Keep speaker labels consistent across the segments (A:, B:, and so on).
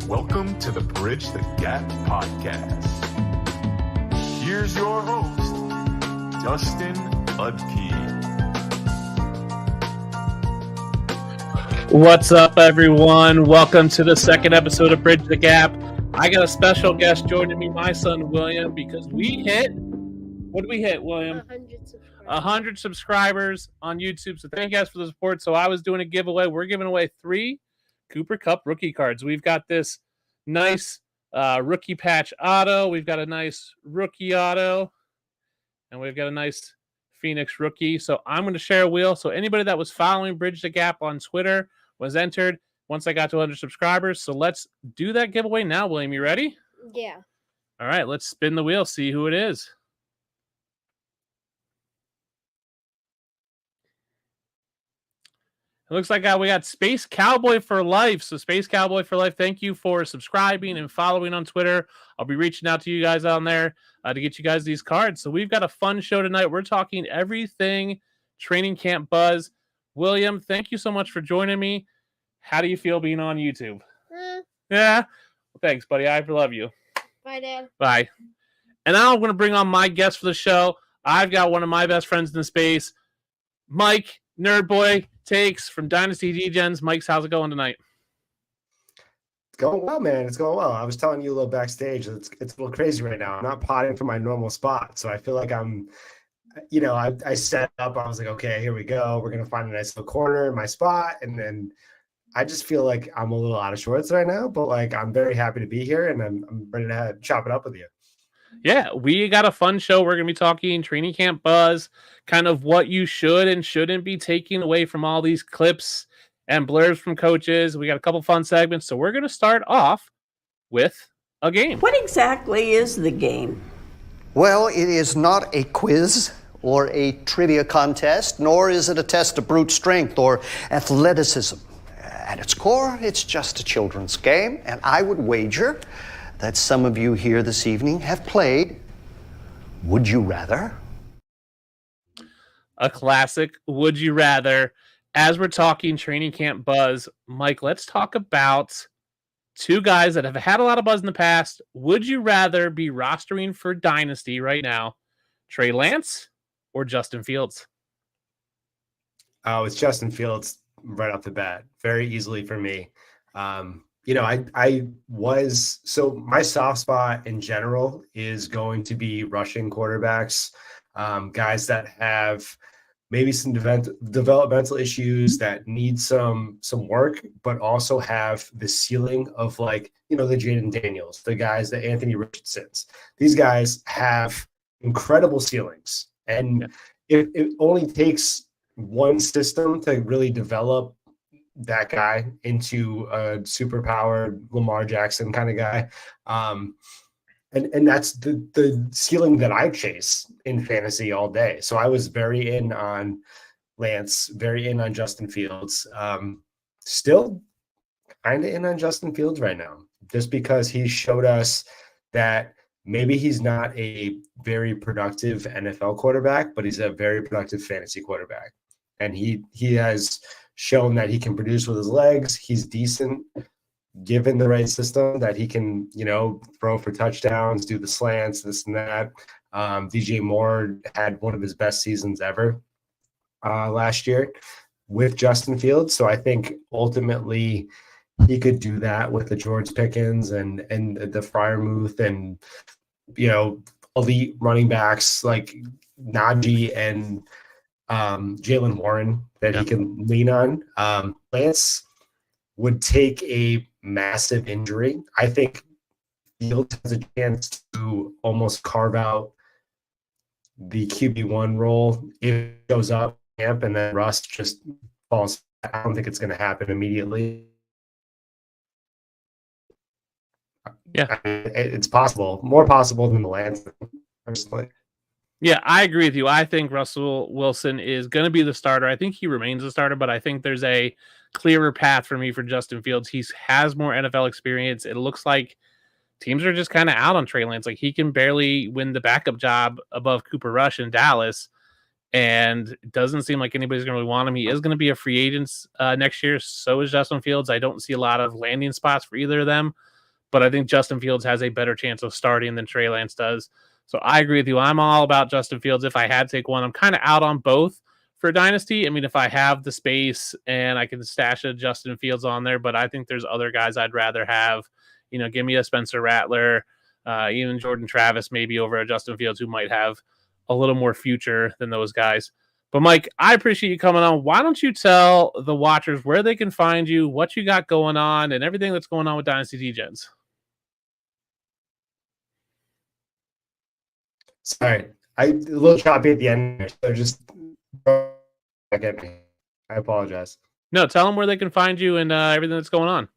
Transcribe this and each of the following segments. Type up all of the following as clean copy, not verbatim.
A: Welcome to the Bridge the Gap podcast. Here's your host, Dustin Udke.
B: What's up, everyone? Welcome to the second episode of Bridge the Gap. I got a special guest joining me, my son, William, because we hit, what did we hit, William? 100 subscribers on YouTube. So thank you guys for the support. So I was doing a giveaway. We're giving away 3 Cooper Kupp rookie cards. We've got this nice rookie patch auto. We've got a nice rookie auto. And we've got a nice Phoenix rookie. So I'm going to share a wheel. So anybody that was following Bridge the Gap on Twitter was entered once I got to 100 subscribers. So let's do that giveaway now, William. You ready?
C: Yeah.
B: All right, let's spin the wheel, see who it is. It looks like we got Space Cowboy for Life. So Space Cowboy for Life, thank you for subscribing and following on Twitter. I'll be reaching out to you guys on there to get you guys these cards. So we've got a fun show tonight. We're talking everything training camp buzz. William, thank you so much for joining me. How do you feel being on YouTube? Yeah? Well, thanks, buddy. I love you.
C: Bye, Dad.
B: Bye. And now I'm going to bring on my guest for the show. I've got one of my best friends in the space, Mike Nerd Boy Takes from Dynasty Degens. Mike's, how's it going tonight?
D: It's going well, man. It's going well. I was telling you a little backstage. It's a little crazy right now. I'm not potting from my normal spot, so I feel like I'm, I set up. I was like, okay, here we go. We're gonna find a nice little corner in my spot, and then I just feel like I'm a little out of sorts right now. But like, I'm very happy to be here, and I'm ready to chop it up with you.
B: Yeah, we got a fun show. We're going to be talking training camp buzz, kind of what you should and shouldn't be taking away from all these clips and blurbs from coaches. We got a couple fun segments. So we're going to start off with a game.
E: What exactly is the game?
F: Well, it is not a quiz or a trivia contest, nor is it a test of brute strength or athleticism. At its core, it's just a children's game, and I would wager that some of you here this evening have played Would You Rather?
B: A classic Would You Rather. As we're talking training camp buzz, Mike, let's talk about 2 guys that have had a lot of buzz in the past. Would you rather be rostering for Dynasty right now, Trey Lance or Justin Fields?
D: Oh, it's Justin Fields right off the bat, very easily for me. My soft spot in general is going to be rushing quarterbacks, guys that have maybe some developmental issues that need some work, but also have the ceiling of the Jaden Daniels, the guys, the Anthony Richardsons. These guys have incredible ceilings, and it only takes one system to really develop that guy into a superpowered Lamar Jackson kind of guy. And that's the ceiling that I chase in fantasy all day. So I was very in on Lance, very in on Justin Fields. Still kind of in on Justin Fields right now, just because he showed us that maybe he's not a very productive NFL quarterback, but he's a very productive fantasy quarterback. And he has shown that he can produce with his legs. He's decent given the right system, that he can, throw for touchdowns, do the slants, this and that. DJ Moore had one of his best seasons ever last year with Justin Fields. So I think ultimately he could do that with the George Pickens and the Freiermuth and, elite running backs like Najee and Jaylen Warren that he can lean on. Lance would take a massive injury. I think Fields has a chance to almost carve out the QB1 role if it goes up camp and then Russ just falls. I don't think it's going to happen immediately.
B: Yeah,
D: it's possible, more possible than the Lance, personally.
B: Yeah, I agree with you. I think Russell Wilson is going to be the starter. I think he remains the starter, but I think there's a clearer path for me for Justin Fields. He has more NFL experience. It looks like teams are just kind of out on Trey Lance. Like, he can barely win the backup job above Cooper Rush in Dallas, and it doesn't seem like anybody's going to really want him. He is going to be a free agent next year. So is Justin Fields. I don't see a lot of landing spots for either of them. but I think Justin Fields has a better chance of starting than Trey Lance does. So I agree with you. I'm all about Justin Fields. If I had to take one, I'm kind of out on both for Dynasty. I mean, if I have the space and I can stash a Justin Fields on there, but I think there's other guys I'd rather have. Give me a Spencer Rattler, even Jordan Travis, maybe over a Justin Fields, who might have a little more future than those guys. But Mike, I appreciate you coming on. Why don't you tell the watchers where they can find you, what you got going on, and everything that's going on with Dynasty Degens?
D: Sorry, a little choppy at the end, so just get me. I apologize.
B: No, tell them where they can find you and everything that's going on.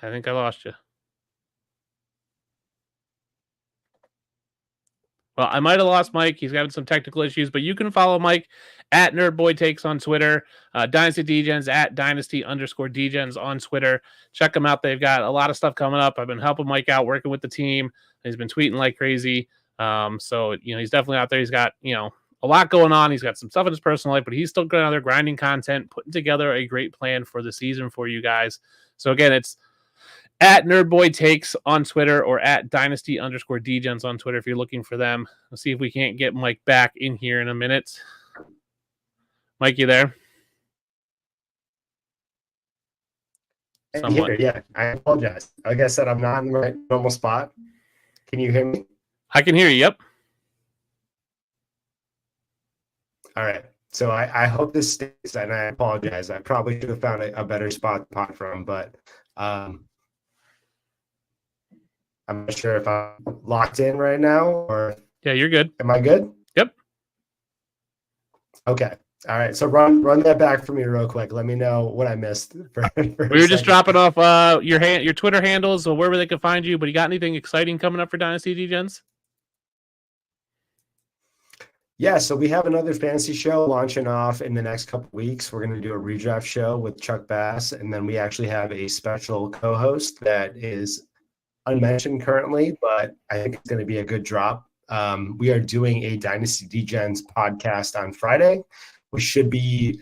B: I think I lost you. Well, I might have lost Mike. He's having some technical issues, but you can follow Mike at NerdBoyTakes on Twitter, Dynasty Degens at Dynasty_Degens on Twitter. Check them out. They've got a lot of stuff coming up. I've been helping Mike out, working with the team. He's been tweeting like crazy. So he's definitely out there. He's got, a lot going on. He's got some stuff in his personal life, but he's still going out there grinding content, putting together a great plan for the season for you guys. So again, it's at NerdBoyTakes on Twitter or at Dynasty_Degens on Twitter if you're looking for them. Let's see if we can't get Mike back in here in a minute. Mike, you there?
D: Here, yeah, I apologize. Like I said, I'm not in the right normal spot. Can you hear me?
B: I can hear you, yep.
D: All right. So I hope this stays, and I apologize. I probably should have found a better spot to pot from, but I'm not sure if I'm locked in right now or.
B: Yeah, you're good.
D: Am I good?
B: Yep.
D: Okay. All right. So run that back for me real quick. Let me know what I missed.
B: We were just dropping off your Twitter handles or wherever they can find you. But you got anything exciting coming up for Dynasty Degens?
D: Yeah, so we have another fantasy show launching off in the next couple weeks. We're going to do a redraft show with Chuck Bass, and then we actually have a special co-host that is unmentioned currently, but I think it's going to be a good drop. We are doing a Dynasty Degens podcast on Friday, which should be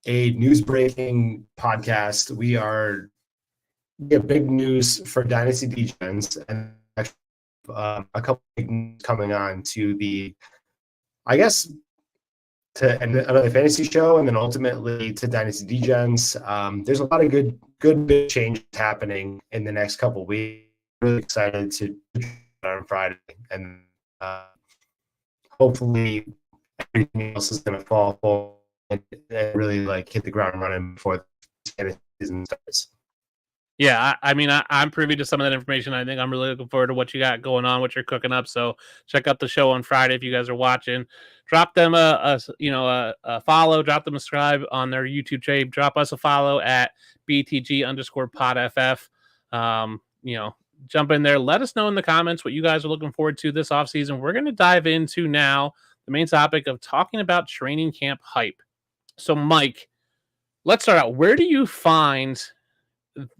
D: a news-breaking podcast. We have big news for Dynasty Degens, and a couple big news coming on to the to another fantasy show, and then ultimately to Dynasty Degens. There's a lot of good big changes happening in the next couple of weeks. Really excited to on Friday, and hopefully everything else is going to fall full and really hit the ground running before the season starts.
B: Yeah, I'm privy to some of that information. I think I'm really looking forward to what you got going on, what you're cooking up. So check out the show on Friday if you guys are watching. Drop them a follow, drop them a subscribe on their YouTube channel. Drop us a follow at BTG_PodFF. Jump in there. Let us know in the comments what you guys are looking forward to this offseason. We're going to dive into now the main topic of talking about training camp hype. So, Mike, let's start out. Where do you find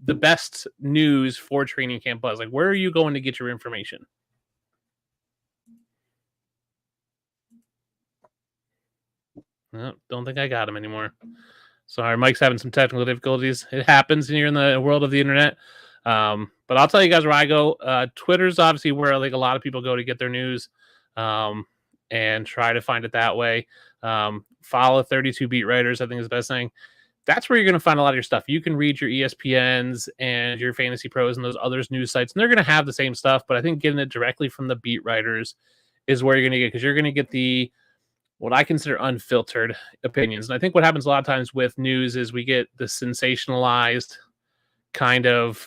B: the best news for training camp buzz? Where are you going to get your information? No, don't think I got him anymore. Sorry, Mike's having some technical difficulties. It happens here in the world of the internet. But I'll tell you guys where I go. Twitter's obviously where a lot of people go to get their news, and try to find it that way. Follow 32 beat writers, I think is the best thing. That's where you're going to find a lot of your stuff. You can read your ESPNs and your Fantasy Pros and those others news sites, and they're going to have the same stuff. But I think getting it directly from the beat writers is where you're going to get, because you're going to get what I consider unfiltered opinions. And I think what happens a lot of times with news is we get the sensationalized kind of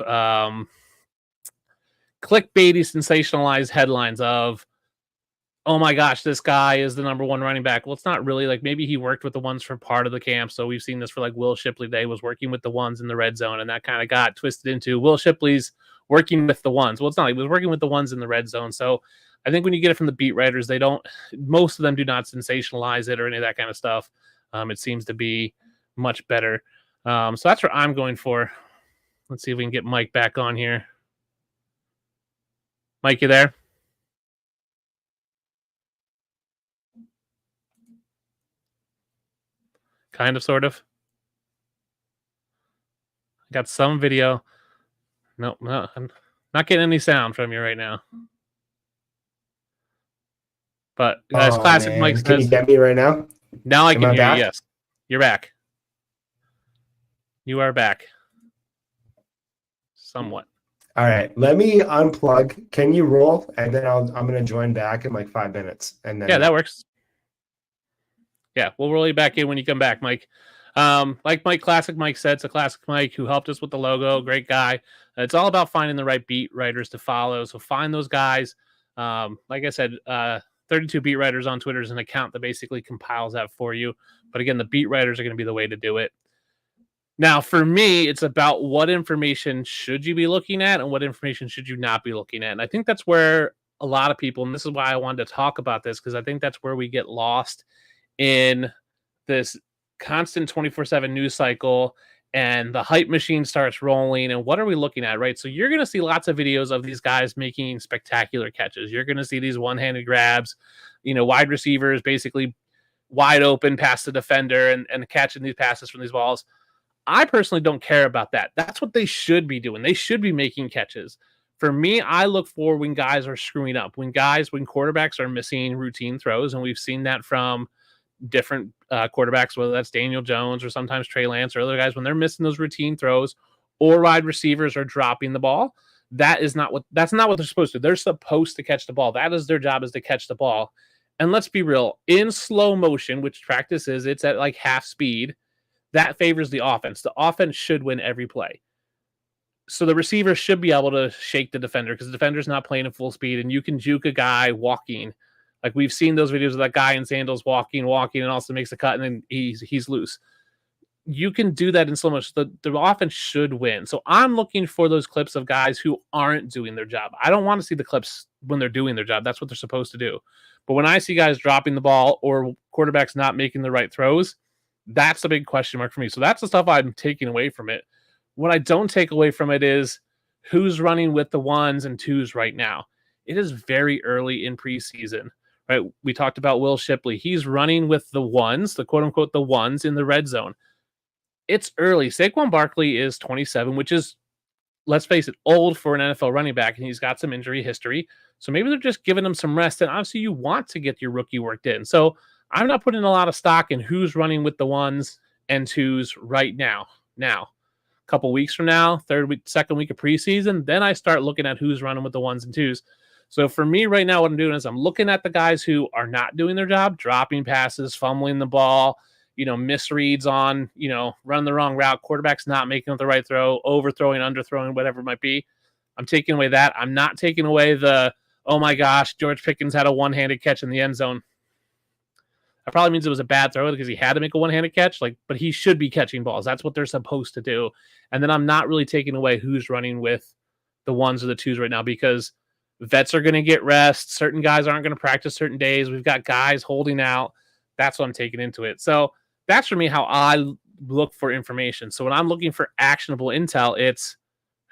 B: clickbaity, sensationalized headlines of, oh my gosh, this guy is the number one running back. Well, it's not really. Maybe he worked with the ones for part of the camp. So we've seen this for Will Shipley. They was working with the ones in the red zone, and that kind of got twisted into Will Shipley's working with the ones. Well, it's not. He was working with the ones in the red zone. So I think when you get it from the beat writers, most of them do not sensationalize it or any of that kind of stuff. It seems to be much better. So that's what I'm going for. Let's see if we can get Mike back on here. Mike, you there? Kind of, sort of. I got some video. No, I'm not getting any sound from you right now. But as Classic
D: man.
B: Mike
D: Can you
B: says,
D: get me right now?
B: now I
D: Am
B: can
D: I
B: hear
D: back?
B: you. Yes, you're back. You are back. Somewhat.
D: All right, let me unplug. Can you roll? And then I'm going to join back in like 5 minutes. And then
B: Yeah, that works. Yeah, we'll roll you back in when you come back, Mike. Like Classic Mike said, it's a Classic Mike who helped us with the logo. Great guy. It's all about finding the right beat writers to follow. So find those guys. Like I said, 32 Beat Writers on Twitter is an account that basically compiles that for you. But again, the beat writers are going to be the way to do it. Now, for me, it's about what information should you be looking at and what information should you not be looking at. And I think that's where a lot of people, and this is why I wanted to talk about this, because I think that's where we get lost in this constant 24/7 news cycle, and the hype machine starts rolling. And what are we looking at, right? So you're going to see lots of videos of these guys making spectacular catches. You're going to see these one-handed grabs, wide receivers basically wide open past the defender and catching these passes from these balls. I personally don't care about that. That's what they should be doing. They should be making catches. For me, I look for when guys are screwing up, when quarterbacks are missing routine throws, and we've seen that from different quarterbacks, whether that's Daniel Jones or sometimes Trey Lance or other guys, when they're missing those routine throws or wide receivers are dropping the ball. That's not what they're supposed to do. They're supposed to catch the ball. That is their job, is to catch the ball. And let's be real, in slow motion, which practice is, it's at like half speed. That favors the offense. The offense should win every play. So the receiver should be able to shake the defender because the defender's not playing at full speed, and you can juke a guy walking. Like we've seen those videos of that guy in sandals walking, and also makes a cut, and then he's loose. You can do that in slow motion. The offense should win. So I'm looking for those clips of guys who aren't doing their job. I don't want to see the clips when they're doing their job. That's what they're supposed to do. But when I see guys dropping the ball or quarterbacks not making the right throws, that's a big question mark for me. So that's the stuff I'm taking away from it. What I don't take away from it is who's running with the ones and twos right now. It is very early in preseason, right? We talked about Will Shipley. He's running with the ones, the quote unquote, the ones in the red zone. It's early. Saquon Barkley is 27, which is, let's face it, old for an NFL running back, and he's got some injury history. So maybe they're just giving him some rest. And obviously you want to get your rookie worked in. So I'm not putting a lot of stock in who's running with the ones and twos right now. Now, a couple weeks from now, second week of preseason, then I start looking at who's running with the ones and twos. So for me right now, what I'm doing is I'm looking at the guys who are not doing their job, dropping passes, fumbling the ball, misreads on, running the wrong route, quarterback's not making the right throw, overthrowing, underthrowing, whatever it might be. I'm taking away that. I'm not taking away the, oh my gosh, George Pickens had a one-handed catch in the end zone. That probably means it was a bad throw because he had to make a one-handed catch, but he should be catching balls. That's what they're supposed to do. And then I'm not really taking away who's running with the ones or the twos right now because vets are going to get rest. Certain guys aren't going to practice certain days. We've got guys holding out. That's what I'm taking into it. So that's for me how I look for information. So when I'm looking for actionable intel, it's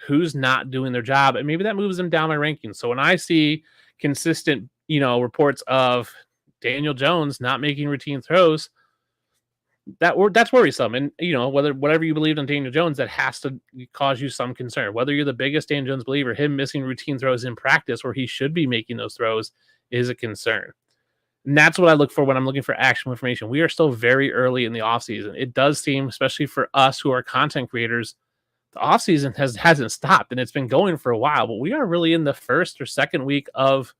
B: who's not doing their job. And maybe that moves them down my rankings. So when I see consistent, reports of Daniel Jones not making routine throws, that's worrisome. And whatever you believe in Daniel Jones, that has to cause you some concern. Whether you're the biggest Daniel Jones believer, him missing routine throws in practice where he should be making those throws is a concern. And that's what I look for when I'm looking for actionable information. We are still very early in the offseason. It does seem, especially for us who are content creators, the offseason hasn't stopped, and it's been going for a while, but we are really in the first or second week of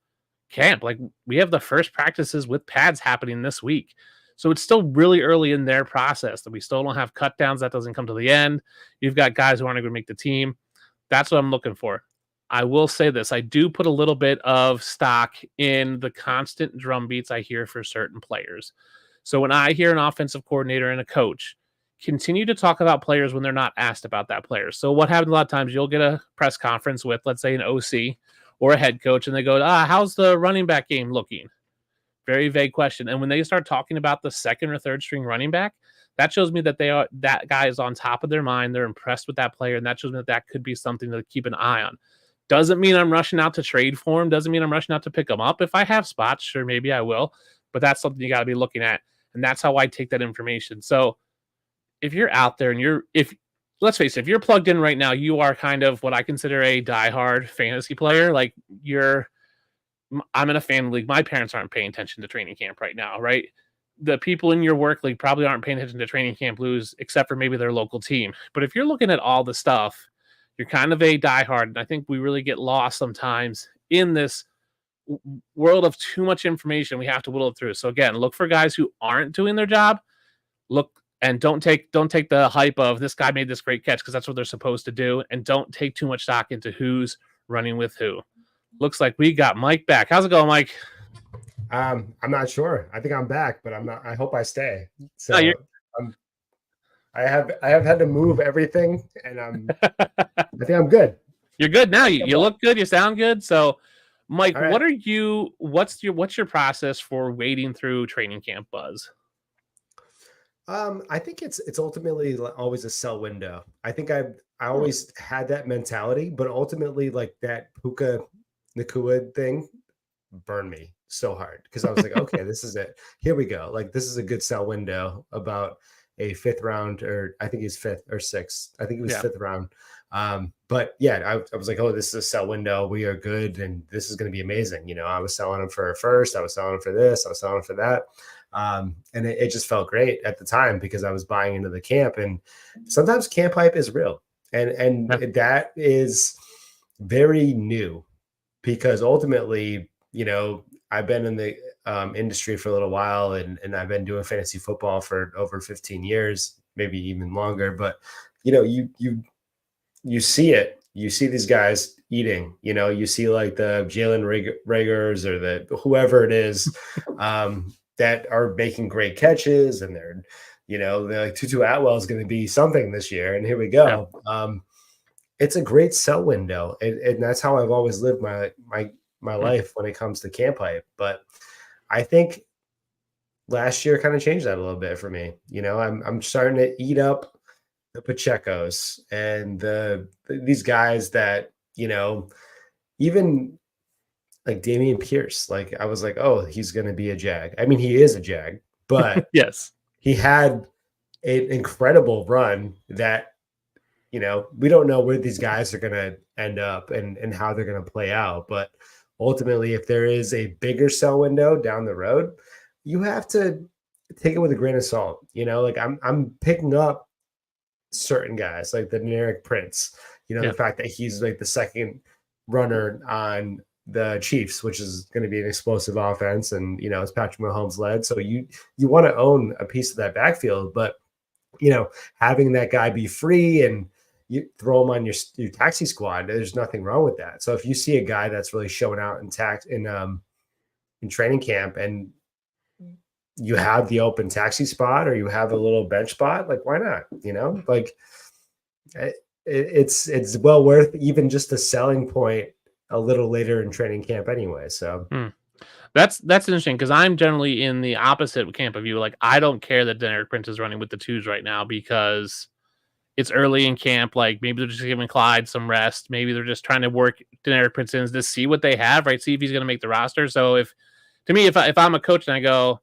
B: camp. Like we have the first practices with pads happening this week. So it's still really early in their process that we still don't have cut downs. That doesn't come to the end. You've got guys who aren't going to make the team. That's what I'm looking for. I will say this. I do put a little bit of stock in the constant drum beats I hear for certain players. So when I hear an offensive coordinator and a coach continue to talk about players when they're not asked about that player. So what happens a lot of times, you'll get a press conference with, let's say, an OC or a head coach, and they go, how's the running back game looking? Very vague question. And when they start talking about the second or third string running back, that shows me that that guy is on top of their mind. They're impressed with that player. And that shows me that could be something to keep an eye on. Doesn't mean I'm rushing out to trade for him. Doesn't mean I'm rushing out to pick him up. If I have spots, sure, maybe I will. But that's something you got to be looking at. And that's how I take that information. So if you're out there and let's face it, if you're plugged in right now, you are kind of what I consider a diehard fantasy player. Like I'm in a family league. My parents aren't paying attention to training camp right now, right? The people in your work league probably aren't paying attention to training camp blues, except for maybe their local team. But if you're looking at all the stuff, you're kind of a diehard. And I think we really get lost sometimes in this world of too much information. We have to whittle it through. So again, look for guys who aren't doing their job. Look and don't take the hype of this guy made this great catch because that's what they're supposed to do. And don't take too much stock into who's running with who. Looks like we got Mike back. How's it going, Mike?
D: I'm not sure. I think I'm back, but I'm not. I hope I stay. So I have had to move everything, and I think I'm good.
B: You're good now. You look good. You sound good. So, Mike,
D: right.
B: What's your process for wading through training camp buzz?
D: I think it's ultimately always a sell window. I think I always had that mentality, but ultimately like that Puka Nacua thing burned me so hard because I was like, okay, this is it. Here we go. Like this is a good sell window about a 5th round, or I think he's 5th or 6th. I think it was 5th round. But yeah, I was like, oh, this is a sell window. We are good. And this is going to be amazing. You know, I was selling him for a first, I was selling him for this, I was selling him for that. And it just felt great at the time because I was buying into the camp, and sometimes camp hype is real. And that is very new because ultimately, you know, I've been in the industry for a little while and I've been doing fantasy football for over 15 years, maybe even longer. But, you know, you see it. You see these guys eating, you know, you see like the Jalen Reagors or the whoever it is that are making great catches, and they're like Tutu Atwell is going to be something this year. And here we go. Yeah. It's a great sell window. And that's how I've always lived my life when it comes to camp hype. But I think last year kind of changed that a little bit for me. You know, I'm starting to eat up the Pachecos and these guys that, you know, even like Dameon Pierce, like I was like, oh, he's going to be a Jag. I mean, he is a Jag, but
B: yes,
D: he had an incredible run that, you know, we don't know where these guys are going to end up and how they're going to play out. But ultimately, if there is a bigger sell window down the road, you have to take it with a grain of salt. You know, like I'm picking up certain guys like the Deneric Prince, you know, the fact that he's like the second runner on the Chiefs, which is going to be an explosive offense. And, you know, it's Patrick Mahomes led. So you want to own a piece of that backfield, but, you know, having that guy be free and you throw him on your taxi squad, there's nothing wrong with that. So if you see a guy that's really showing out in training camp and you have the open taxi spot or you have a little bench spot, like why not? You know, like it's well worth even just a selling point a little later in training camp anyway. So
B: that's interesting because I'm generally in the opposite camp of you. Like I don't care that Deneric Prince is running with the 2s right now because it's early in camp. Like maybe they're just giving Clyde some rest. Maybe they're just trying to work Deneric Prince in to see what they have, right? See if he's going to make the roster. So if I'm a coach and I go,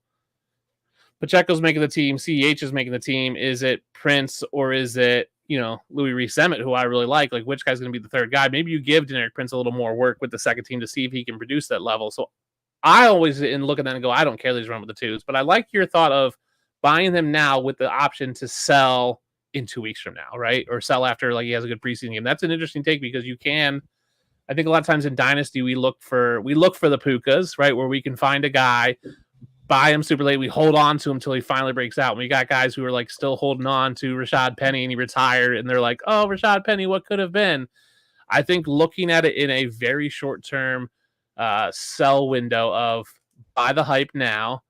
B: Pacheco's making the team, CEH is making the team, is it Prince or is it, you know, Louis Rees-Emmett, who I really like which guy's going to be the third guy? Maybe you give Deneric Prince a little more work with the second team to see if he can produce that level. So I always look at that and go, I don't care that he's running with the 2s, but I like your thought of buying them now with the option to sell in 2 weeks from now, right? Or sell after like he has a good preseason game. That's an interesting take because you can, I think a lot of times in Dynasty, we look for the Pukas, right? Where we can find a guy, buy him super late. We hold on to him until he finally breaks out. And we got guys who are like still holding on to Rashad Penny and he retired and they're like, oh, Rashad Penny, what could have been? I think looking at it in a very short term sell window of buy the hype now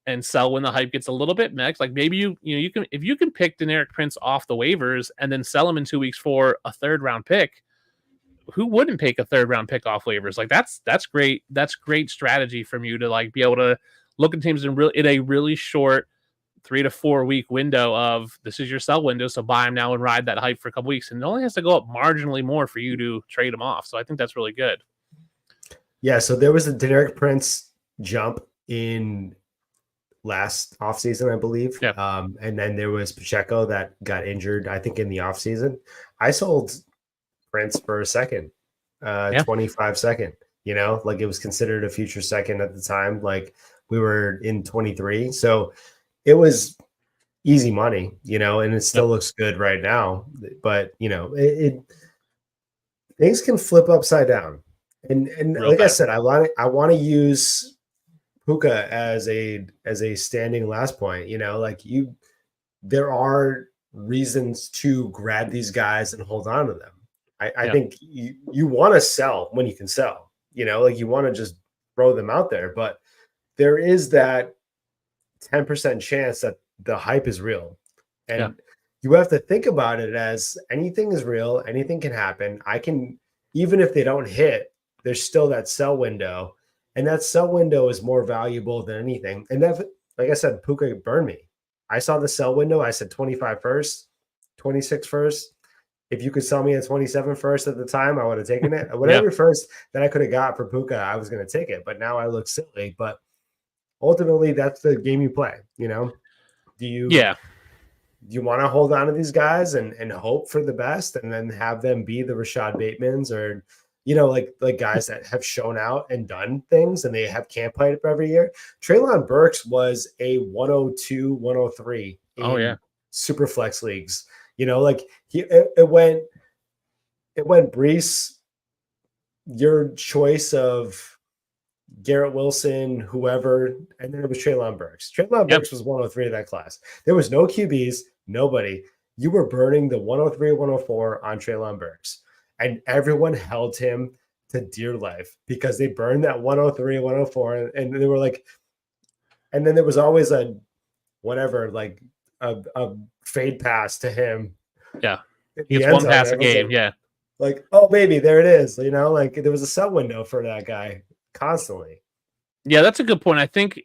B: and sell when the hype gets a little bit mixed. Like maybe you can, if you can pick Deneric Prince off the waivers and then sell him in 2 weeks for a 3rd round pick, who wouldn't pick a 3rd round pick off waivers? Like that's great. That's great strategy from you to like be able to look at teams in a really short 3 to 4 week window of this is your sell window. So buy him now and ride that hype for a couple weeks. And it only has to go up marginally more for you to trade him off. So I think that's really good.
D: Yeah. So there was a Deneric Prince jump in last offseason, I believe.
B: Yeah.
D: And then there was Pacheco that got injured, I think, in the offseason. I sold Prince for a second, 25 second, like it was considered a future second at the time. Like we were in 23. So it was easy money, and it still looks good right now. But, things can flip upside down. And like I said, I want to use Puka as a standing last point, there are reasons to grab these guys and hold on to them. I think you want to sell when you can sell, you want to just throw them out there, but there is that 10% chance that the hype is real. And you have to think about it as anything is real, anything can happen. Even if they don't hit, there's still that sell window. And that sell window is more valuable than anything. And that, like I said, Puka burned me. I saw the sell window. I said 25 first, 26 first. If you could sell me at 27 first at the time, I would have taken it. Whatever first that I could have got for Puka, I was going to take it. But now I look silly. But ultimately, that's the game you play. Do you want to hold on to these guys and hope for the best and then have them be the Rashad Batemans or like guys that have shown out and done things and they have camp hype every year? Treylon Burks was a 102, 103 in super flex leagues. It went Brees, your choice of Garrett Wilson, whoever, and then it was Treylon Burks. Treylon Burks was 103 in that class. There was no QBs, nobody. You were burning the 103, 104 on Treylon Burks. And everyone held him to dear life because they burned that 103, 104. And they were like, and then there was always a fade pass to him.
B: Yeah. He gets one pass a game.
D: Like, oh, baby, there it is. Like there was a sell window for that guy constantly.
B: Yeah, that's a good point. I think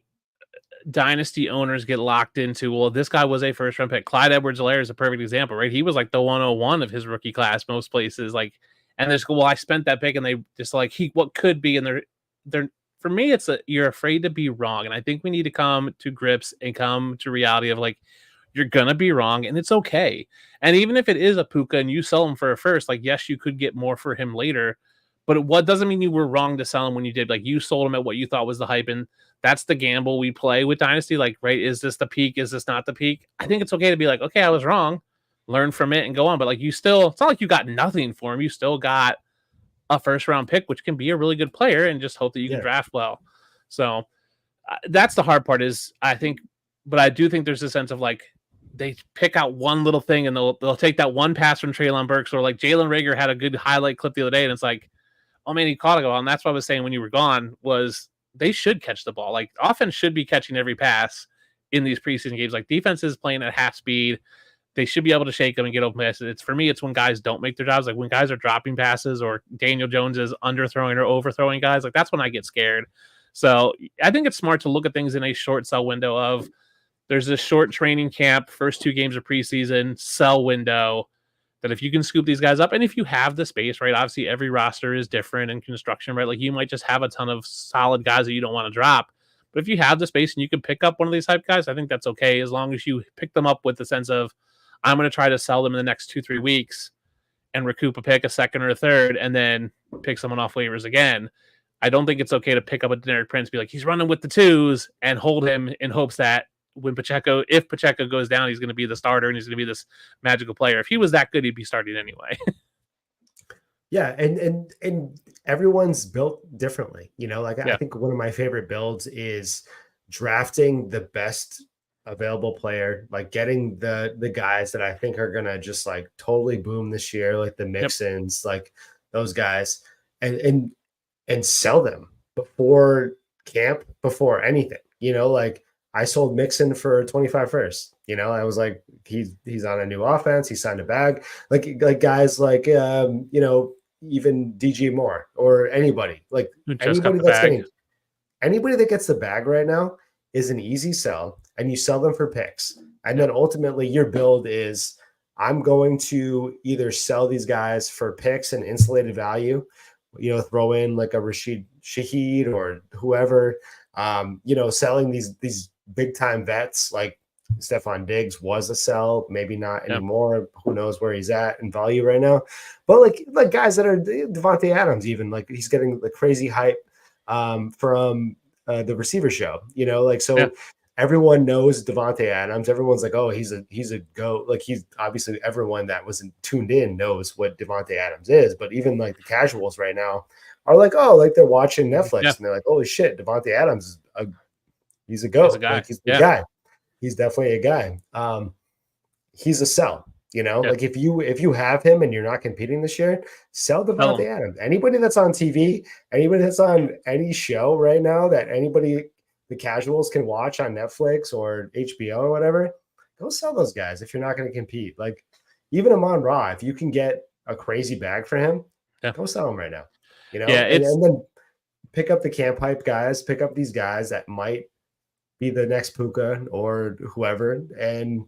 B: dynasty owners get locked into, well, this guy was a first round pick. Clyde Edwards-Helaire is a perfect example, right? He was like the 101 of his rookie class most places. Like, and there's, well, I spent that pick, and they just like what could be, and they're for me, you're afraid to be wrong, and I think we need to come to grips and come to reality of like you're gonna be wrong, and it's okay. And even if it is a Puka and you sell him for a first, like yes, you could get more for him later, but what doesn't mean you were wrong to sell him when you did. Like you sold him at what you thought was the hype, and that's the gamble we play with Dynasty. Like, right, is this the peak? Is this not the peak? I think it's okay to be like, okay, I was wrong, learn from it and go on. But like it's not like you got nothing for him. You still got a first round pick, which can be a really good player, and just hope that you can draft well. So that's the hard part is I think, but I do think there's a sense of like, they pick out one little thing and they'll take that one pass from Treylon Burks, or like Jalen Reagor had a good highlight clip the other day, and it's like, oh man, he caught a goal. And that's what I was saying when you were gone was they should catch the ball. Like offense should be catching every pass in these preseason games. Like defense is playing at half speed. They should be able to shake them and get open passes. For me, it's when guys don't make their jobs. Like when guys are dropping passes or Daniel Jones is underthrowing or overthrowing guys. Like that's when I get scared. So I think it's smart to look at things in a short sell window of there's this short training camp, first 2 games of preseason, sell window, that if you can scoop these guys up, and if you have the space, right? Obviously, every roster is different in construction, right? Like you might just have a ton of solid guys that you don't want to drop. But if you have the space and you can pick up one of these hype guys, I think that's okay, as long as you pick them up with the sense of, I'm going to try to sell them in the next 2-3 weeks and recoup a pick, a second or a third, and then pick someone off waivers again. I don't think it's okay to pick up a Deneric Prince, be like, he's running with the 2s, and hold him in hopes that if Pacheco goes down, he's going to be the starter and he's going to be this magical player. If he was that good, he'd be starting anyway.
D: Yeah, and everyone's built differently. I think one of my favorite builds is drafting the best available player, like getting the guys that I think are going to just like totally boom this year, like the Mixons, like those guys, and sell them before camp, before anything. Like I sold Mixon for 25 first. I was like, he's on a new offense. He signed a bag. Like guys like even DJ Moore or anybody. Like anybody that gets the bag right now is an easy sell, and you sell them for picks. And then ultimately your build is, I'm going to either sell these guys for picks and insulated value, throw in like a Rashid Shaheed or whoever, selling these big time vets like Stephon Diggs was a sell, maybe not anymore. Who knows where he's at in value right now? But like guys that are Devontae Adams, even like he's getting the crazy hype from the receiver show, everyone knows Devontae Adams. Everyone's like, oh, he's a GOAT. Like he's obviously everyone that wasn't tuned in knows what Devontae Adams is. But even like the casuals right now are like, oh, like they're watching Netflix and they're like, holy shit, Devontae Adams he's a GOAT. He's a guy. Like, he's the guy. He's definitely a guy. He's a sell. Like if you have him and you're not competing this year, sell Devontae Adams. Anybody that's on TV, anybody that's on any show right now that the casuals can watch on Netflix or HBO or whatever, go sell those guys if you're not going to compete. Like even Amon-Ra, if you can get a crazy bag for him, go sell him right now. And then pick up the camp hype guys, pick up these guys that might be the next Puka or whoever, and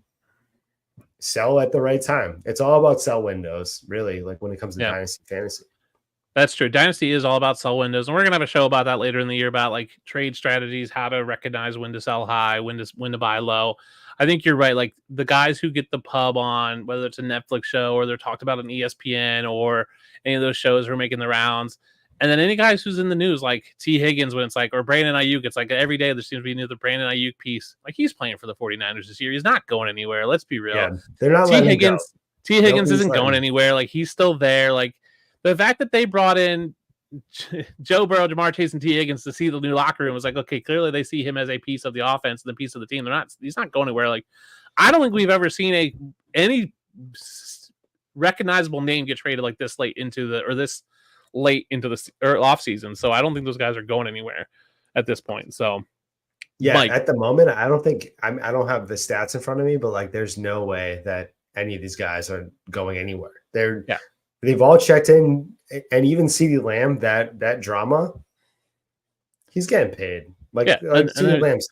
D: sell at the right time. It's all about sell windows, really, like when it comes to Dynasty Fantasy.
B: That's true. Dynasty is all about sell windows, and we're gonna have a show about that later in the year about like trade strategies, how to recognize when to sell high, when to buy low. I think you're right. Like the guys who get the pub on, whether it's a Netflix show or they're talked about on ESPN or any of those shows who are making the rounds. And then any guys who's in the news, like T. Higgins, when it's like, or Brandon Ayuk, it's like every day there seems to be another Brandon Ayuk piece. Like he's playing for the 49ers this year. He's not going anywhere. Let's be real.
D: Yeah, they're not
B: T. Higgins isn't going anywhere. Like he's still there. Like the fact that they brought in Joe Burrow, Jamar Chase, and T. Higgins to see the new locker room was like, okay, clearly they see him as a piece of the offense and the piece of the team. He's not going anywhere. Like I don't think we've ever seen any recognizable name get traded like this late into the off season. So I don't think those guys are going anywhere at this point. So
D: yeah, Mike, at the moment, I don't think I don't have the stats in front of me, but like there's no way that any of these guys are going anywhere. They've all checked in, and even CeeDee Lamb, that drama, he's getting paid. CeeDee Lamb's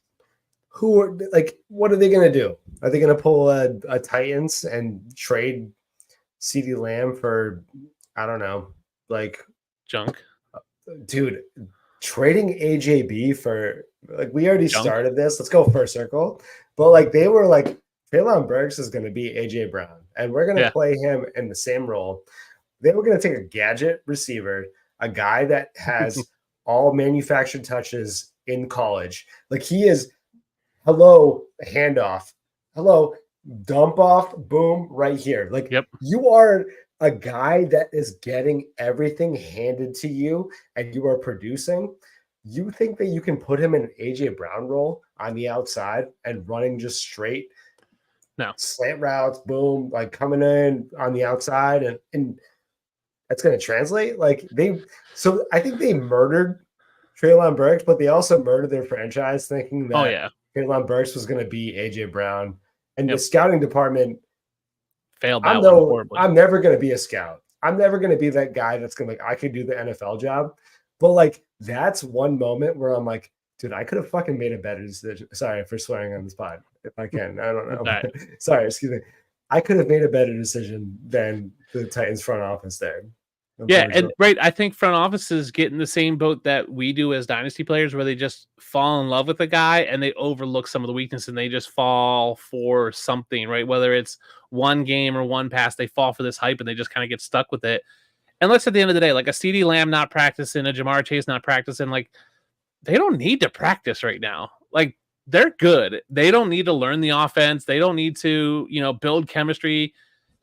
D: what are they gonna do? Are they gonna pull a Titans and trade CeeDee Lamb for I don't know, like
B: junk?
D: Dude, trading AJB for we already started this. Let's go first circle. But they were like Treylon Burks is gonna be AJ Brown, and we're gonna play him in the same role. They were going to take a gadget receiver, a guy that has all manufactured touches in college. Like he is, hello, handoff, hello, dump off, boom, right here. You are a guy that is getting everything handed to you and you are producing. You think that you can put him in an AJ Brown role on the outside and running just straight slant routes, boom, like coming in on the outside and that's going to translate. So I think they murdered Treylon Burks, but they also murdered their franchise thinking that Treylon Burks was going to be AJ Brown, and the scouting department
B: failed.
D: I'm never going to be a scout. I'm never going to be that guy that's going to I could do the NFL job. But that's one moment where I'm like, dude, I could have fucking made a better decision. Sorry for swearing on the spot. If I can, I don't know. Right. Sorry, excuse me. I could have made a better decision than the Titans front office there.
B: I think front offices get in the same boat that we do as dynasty players, where they just fall in love with a guy and they overlook some of the weakness and they just fall for something, right? Whether it's one game or one pass, they fall for this hype and they just kind of get stuck with it. Unless at the end of the day, like a CeeDee Lamb not practicing, a Jamar Chase not practicing, they don't need to practice right now. They're good. They don't need to learn the offense. They don't need to, build chemistry.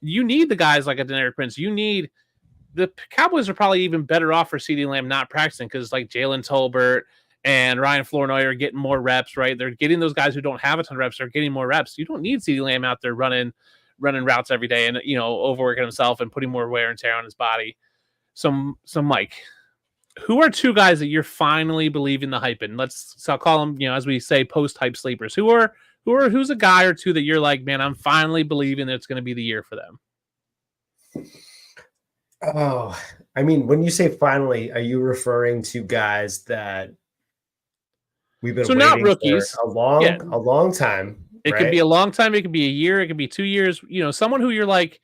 B: You need the guys like a Deneric Prince. The Cowboys are probably even better off for CeeDee Lamb not practicing because Jalen Tolbert and Ryan Flournoy are getting more reps, right? They're getting those guys who don't have a ton of reps. They're getting more reps. You don't need CeeDee Lamb out there running routes every day and, overworking himself and putting more wear and tear on his body. So Mike, who are two guys that you're finally believing the hype in? I'll call them, as we say, post-hype sleepers. Who's a guy or two that you're like, man, I'm finally believing that it's going to be the year for them?
D: Oh, I mean, when you say finally, are you referring to guys that we've been waiting
B: not rookies
D: for a long time?
B: It could be a long time. It could be a year. It could be 2 years. Someone who you're like,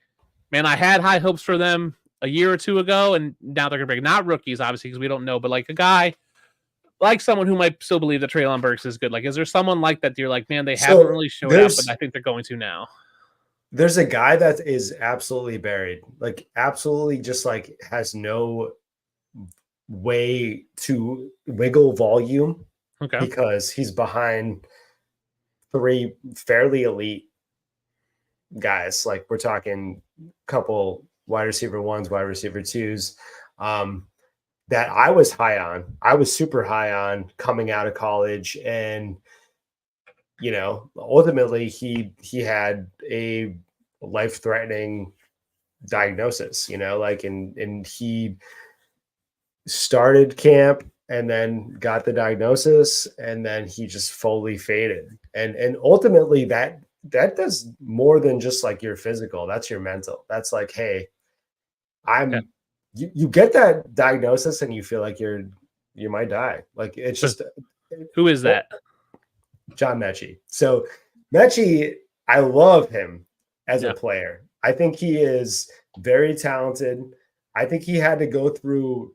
B: man, I had high hopes for them a year or two ago, and now they're going to break. Not rookies, obviously, because we don't know, but a guy like someone who might still believe that Treylon Burks is good. Like, is there someone like that you're like, man, they
D: So
B: haven't really showed up, but
D: there's
B: I think they're going to now?
D: there's a guy that is absolutely buried, like absolutely just like has no way to wiggle volume
B: Okay.
D: because he's behind three fairly elite guys. Like we're talking couple wide receiver ones, wide receiver twos, that I was high on. I was super high on coming out of college, and ultimately he had a life-threatening diagnosis. And he started camp and then got the diagnosis, and then he just fully faded. And ultimately that does more than just like your physical. That's your mental. That's like, hey, you get that diagnosis and you feel like you might die. Like it's just
B: who is that?
D: John Mechie. So Mechie, I love him as a player. I think he is very talented. I think he had to go through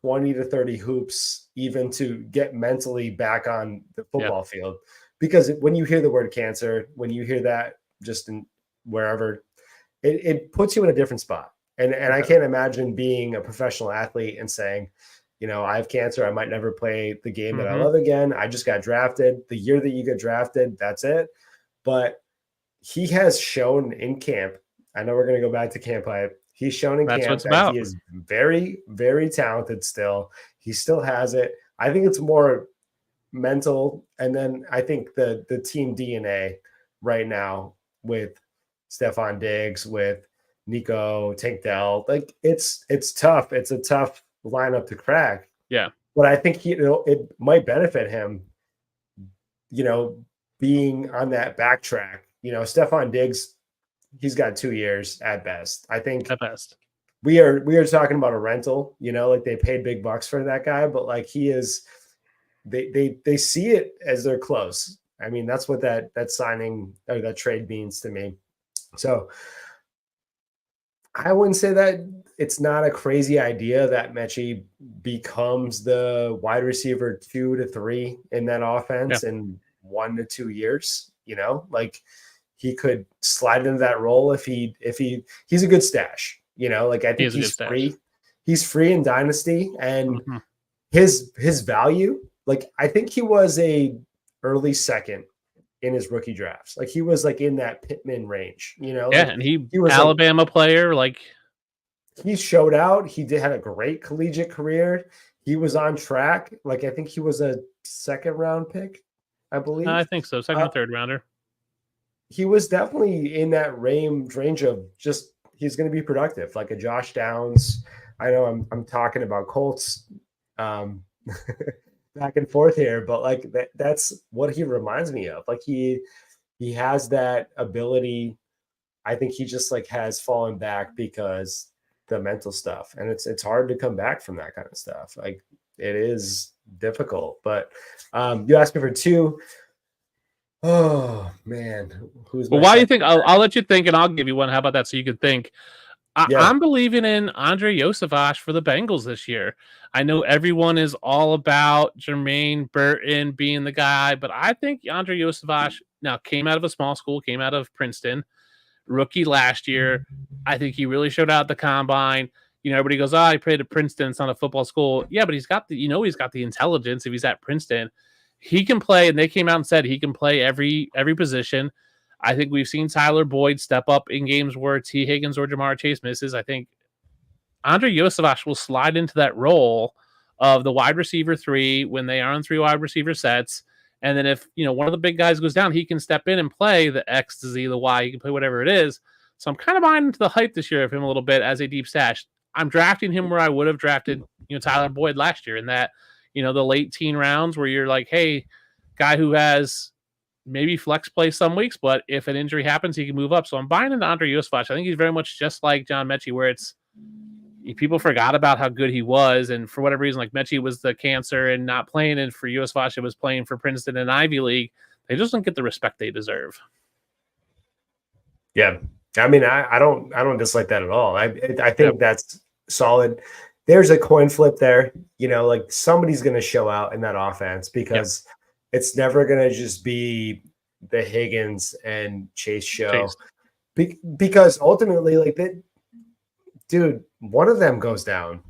D: 20 to 30 hoops even to get mentally back on the football field. Because when you hear the word cancer, when you hear that just in wherever, it puts you in a different spot. And I can't imagine being a professional athlete and saying, I have cancer. I might never play the game that I love again. I just got drafted. The year that you get drafted, that's it. But he has shown in camp, I know we're going to go back to camp hype. He's shown in camp that he is very, very talented still. He still has it. I think it's more mental. And then I think the team DNA right now with Stefon Diggs, with Nico, Tank Dell, like it's tough. It's a tough lineup to crack.
B: Yeah.
D: But I think it might benefit him, being on that backtrack. Stefon Diggs, he's got 2 years at best. I think
B: at best.
D: We are talking about a rental, like they paid big bucks for that guy, but like he is, they see it as they're close. I mean, that's what that signing or that trade means to me. So I wouldn't say that it's not a crazy idea that Mechie becomes the wide receiver 2 to 3 in that offense in 1 to 2 years. Like he could slide into that role if he's a good stash. Like I think he's free. He's free in Dynasty, and his value. Like I think he was a early second in his rookie drafts. Like he was like in that Pittman range,
B: and he was Alabama player. Like
D: he showed out. He had a great collegiate career. He was on track. Like I think he was a second round pick, I believe.
B: I think so. Second or third rounder.
D: He was definitely in that range of just he's going to be productive, like a Josh Downs. I know I'm talking about Colts back and forth here, but like that's what he reminds me of. Like he has that ability. I think he just like has fallen back because the mental stuff, and it's hard to come back from that kind of stuff. Like it is difficult. But you asked me for 2. Oh man,
B: well, why do you think? I'll let you think, and I'll give you one. How about that? So you could think. I'm believing in Andre Iosivas for the Bengals this year. I know everyone is all about Jermaine Burton being the guy, but I think Andre Iosivas now came out of a small school, came out of Princeton, rookie last year. I think he really showed out at the combine. Everybody goes, he played at Princeton. It's not a football school. Yeah, but he's got he's got the intelligence. If he's at Princeton, he can play. And they came out and said he can play every position. I think we've seen Tyler Boyd step up in games where T. Higgins or Jamar Chase misses. I think Andre Iosivas will slide into that role of the wide receiver 3 when they are on 3 wide receiver sets. And then if, one of the big guys goes down, he can step in and play the X, the Z, the Y. He can play whatever it is. So I'm kind of buying into the hype this year of him a little bit as a deep stash. I'm drafting him where I would have drafted, Tyler Boyd last year in that, the late teen rounds where you're like, hey, guy who has maybe flex play some weeks, but if an injury happens, he can move up. So I'm buying into Andre Iosivas. I think he's very much just like John Mechie, where it's people forgot about how good he was, and for whatever reason, like Mechie was the cancer and not playing, and for Iosivas, it was playing for Princeton and Ivy League. They just don't get the respect they deserve.
D: Yeah, I mean, I don't dislike that at all. I think that's solid. there's a coin flip there. Like somebody's going to show out in that offense because it's never going to just be the Higgins and Chase show. Because ultimately, like that, dude, one of them goes down.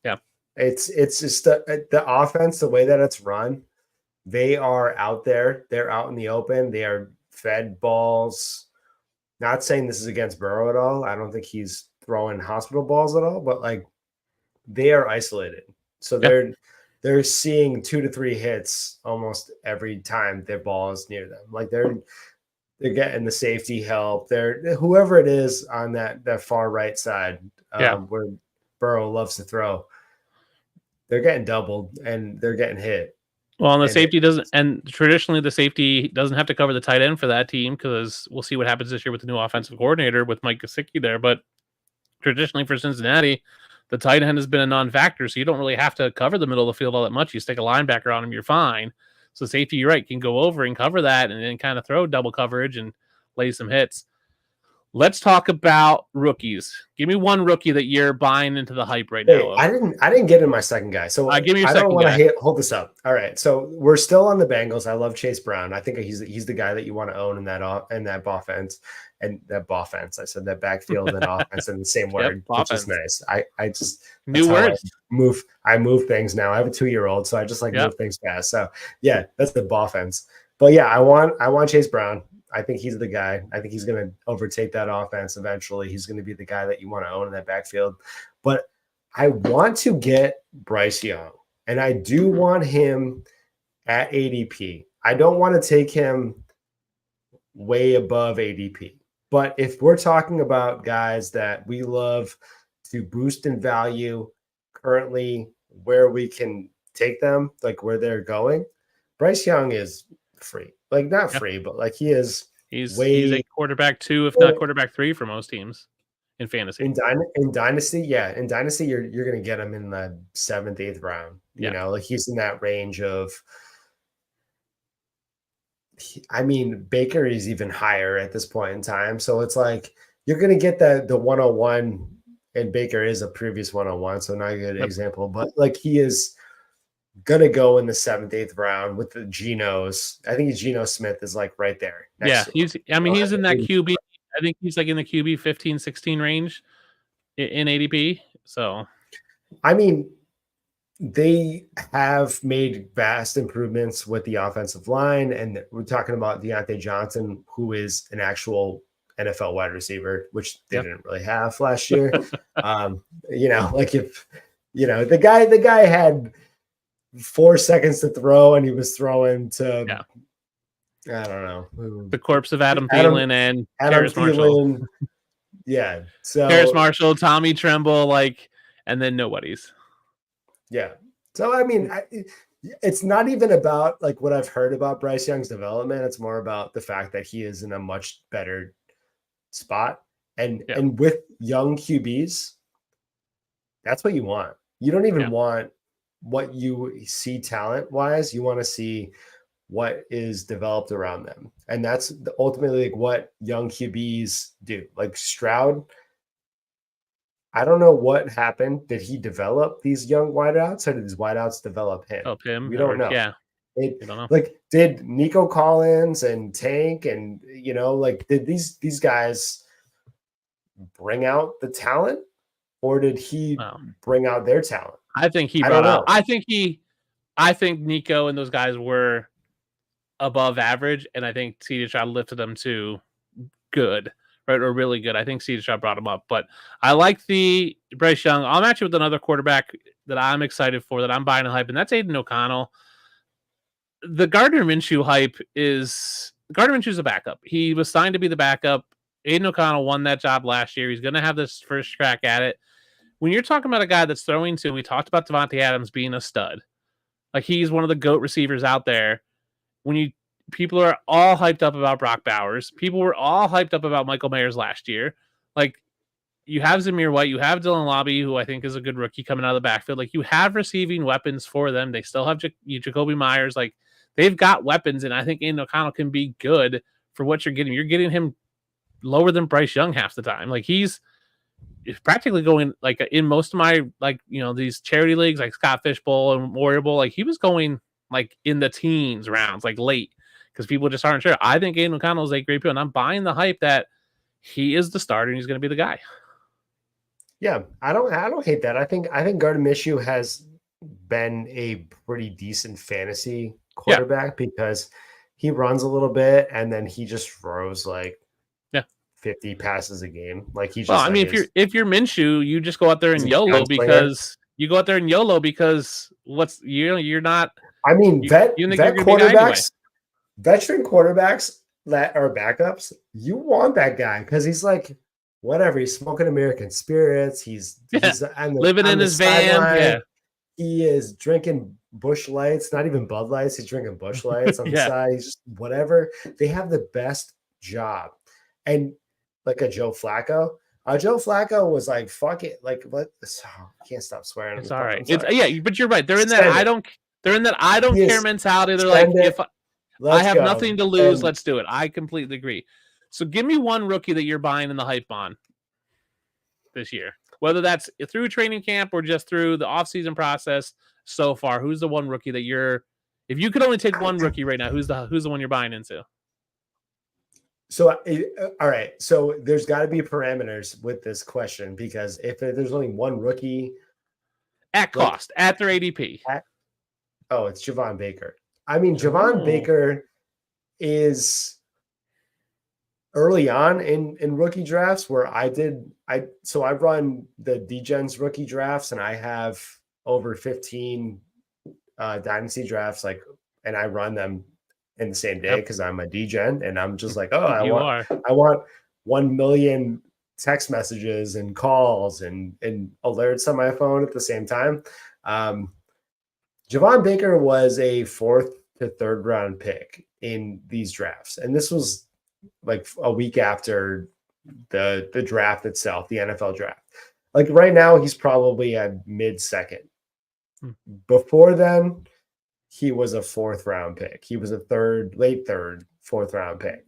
B: Yeah,
D: it's just the offense, the way that it's run. They are out there. They're out in the open. They are fed balls. Not saying this is against Burrow at all. I don't think he's throwing hospital balls at all, but like they are isolated. So they're seeing 2 to 3 hits almost every time their ball is near them. Like they're getting the safety help. They're whoever it is on that far right side where Burrow loves to throw. They're getting doubled and they're getting hit.
B: Well, and the safety doesn't, and traditionally the safety doesn't have to cover the tight end for that team because we'll see what happens this year with the new offensive coordinator with Mike Gesicki there. But traditionally for Cincinnati, the tight end has been a non-factor, so you don't really have to cover the middle of the field all that much. You stick a linebacker on him, you're fine. So safety, you're right, can go over and cover that and then kind of throw double coverage and lay some hits. Let's talk about rookies. Give me one rookie that you're buying into the hype right now.
D: I didn't get in my second guy. So
B: give me your
D: I
B: second
D: don't want
B: guy.
D: to hold this up. All right. So we're still on the Bengals. I love Chase Brown. I think he's the guy that you want to own in that offense and that offense. I said that backfield and offense in the same word, which is nice. I just
B: new words.
D: I move things now. I have a 2-year-old, so I just move things fast. So yeah, that's the offense. But yeah, I want Chase Brown. I think he's the guy. I think he's going to overtake that offense eventually. He's going to be the guy that you want to own in that backfield. But I want to get Bryce Young, and I do want him at ADP. I don't want to take him way above ADP. But if we're talking about guys that we love to boost in value currently where we can take them, like where they're going, Bryce Young is free. Like not free, but like he's
B: a quarterback 2, if not quarterback 3 for most teams in fantasy.
D: In dynasty, in dynasty, you're gonna get him in the 7th, 8th round. You know, like he's in that range of. I mean, Baker is even higher at this point in time, so it's like you're gonna get the 101, and Baker is a previous 101, so not a good example, but like he is gonna go in the 7th, 8th round with the Genos. I think Geno Smith is like right there.
B: He's in that QB. I think he's like in the QB 15, 16 range in ADP. So,
D: I mean, they have made vast improvements with the offensive line, and we're talking about Deontay Johnson, who is an actual NFL wide receiver, which they didn't really have last year. Like if the guy had 4 seconds to throw, and he was throwing to I don't know,
B: the corpse of Adam Thielen and Harris Marshall.
D: Yeah, so
B: Harris Marshall, Tommy Tremble, and then nobodies.
D: Yeah, so I mean, it's not even about like what I've heard about Bryce Young's development. It's more about the fact that he is in a much better spot, and with young QBs, that's what you want. You don't even want what you see talent wise. You want to see what is developed around them, and that's ultimately like what young QBs do. Like Stroud, I don't know what happened. Did he develop these young wideouts, or did these wideouts develop him? We don't know.
B: Yeah,
D: we don't know. Like, did Nico Collins and Tank and did these guys bring out the talent, or did he bring out their talent?
B: I think he brought out. I think Nico and those guys were above average, and I think CJ Stroud lifted them to good. Right, or really good. I think CJ Stroud brought him up, but I like the Bryce Young. I'll match it with another quarterback that I'm excited for, that I'm buying a hype, and that's Aiden O'Connell. The Gardner Minshew hype is Gardner Minshew's a backup. He was signed to be the backup. Aiden O'Connell won that job last year. He's going to have this first crack at it. When you're talking about a guy that's throwing to, we talked about Devontae Adams being a stud. Like he's one of the GOAT receivers out there. People are all hyped up about Brock Bowers. People were all hyped up about Michael Myers last year. Like, you have Zamir White, you have Dylan Lobby, who I think is a good rookie coming out of the backfield. Like, you have receiving weapons for them. They still have Jacoby Myers. Like, they've got weapons, and I think Aiden O'Connell can be good for what you're getting. You're getting him lower than Bryce Young half the time. Like, he's is practically going like in most of my these charity leagues like Scott Fish Bowl and Warrior Bowl, like he was going like in the teens rounds, like late, because people just aren't sure. I think Aiden O'Connell is a great player, and I'm buying the hype that he is the starter and he's going to be the guy.
D: Yeah, I don't hate that. I think Gardner Minshew has been a pretty decent fantasy quarterback because he runs a little bit and then he just throws like 50 passes a game. Like he just.
B: Well, I mean, if you're Minshew, you just go out there and YOLO because you're not.
D: I mean, veteran quarterbacks that are backups, you want that guy because he's like, whatever. He's smoking American spirits. He's
B: living in his van. Yeah.
D: He is drinking Busch Lights, not even Bud Lights. He's drinking Busch Lights on the side. He's just whatever. They have the best job. And like a Joe Flacco. Joe Flacco was like, fuck it. Like, what? I can't stop swearing.
B: It's all right. But you're right. They're in that I don't care mentality. They're like, if I have nothing to lose, let's do it. I completely agree. So give me one rookie that you're buying in the hype on this year, whether that's through training camp or just through the offseason process so far. Who's the one rookie that if you could only take one rookie right now, who's the one you're buying into?
D: So, all right. So there's got to be parameters with this question because if there's only one rookie
B: at cost, at their ADP.
D: It's Javon Baker. I mean, Javon Baker is early on in rookie drafts where I run the DGens rookie drafts and I have over 15 dynasty drafts, and I run them in the same day because I'm a DGen and I'm just like, I want 1 million text messages and calls and alerts on my phone at the same time. Javon Baker was a 4th to 3rd round pick in these drafts. And this was like a week after the draft itself, the NFL draft. Like right now, he's probably at mid-second. Before then, he was a 4th round pick. He was a late 3rd, 4th round pick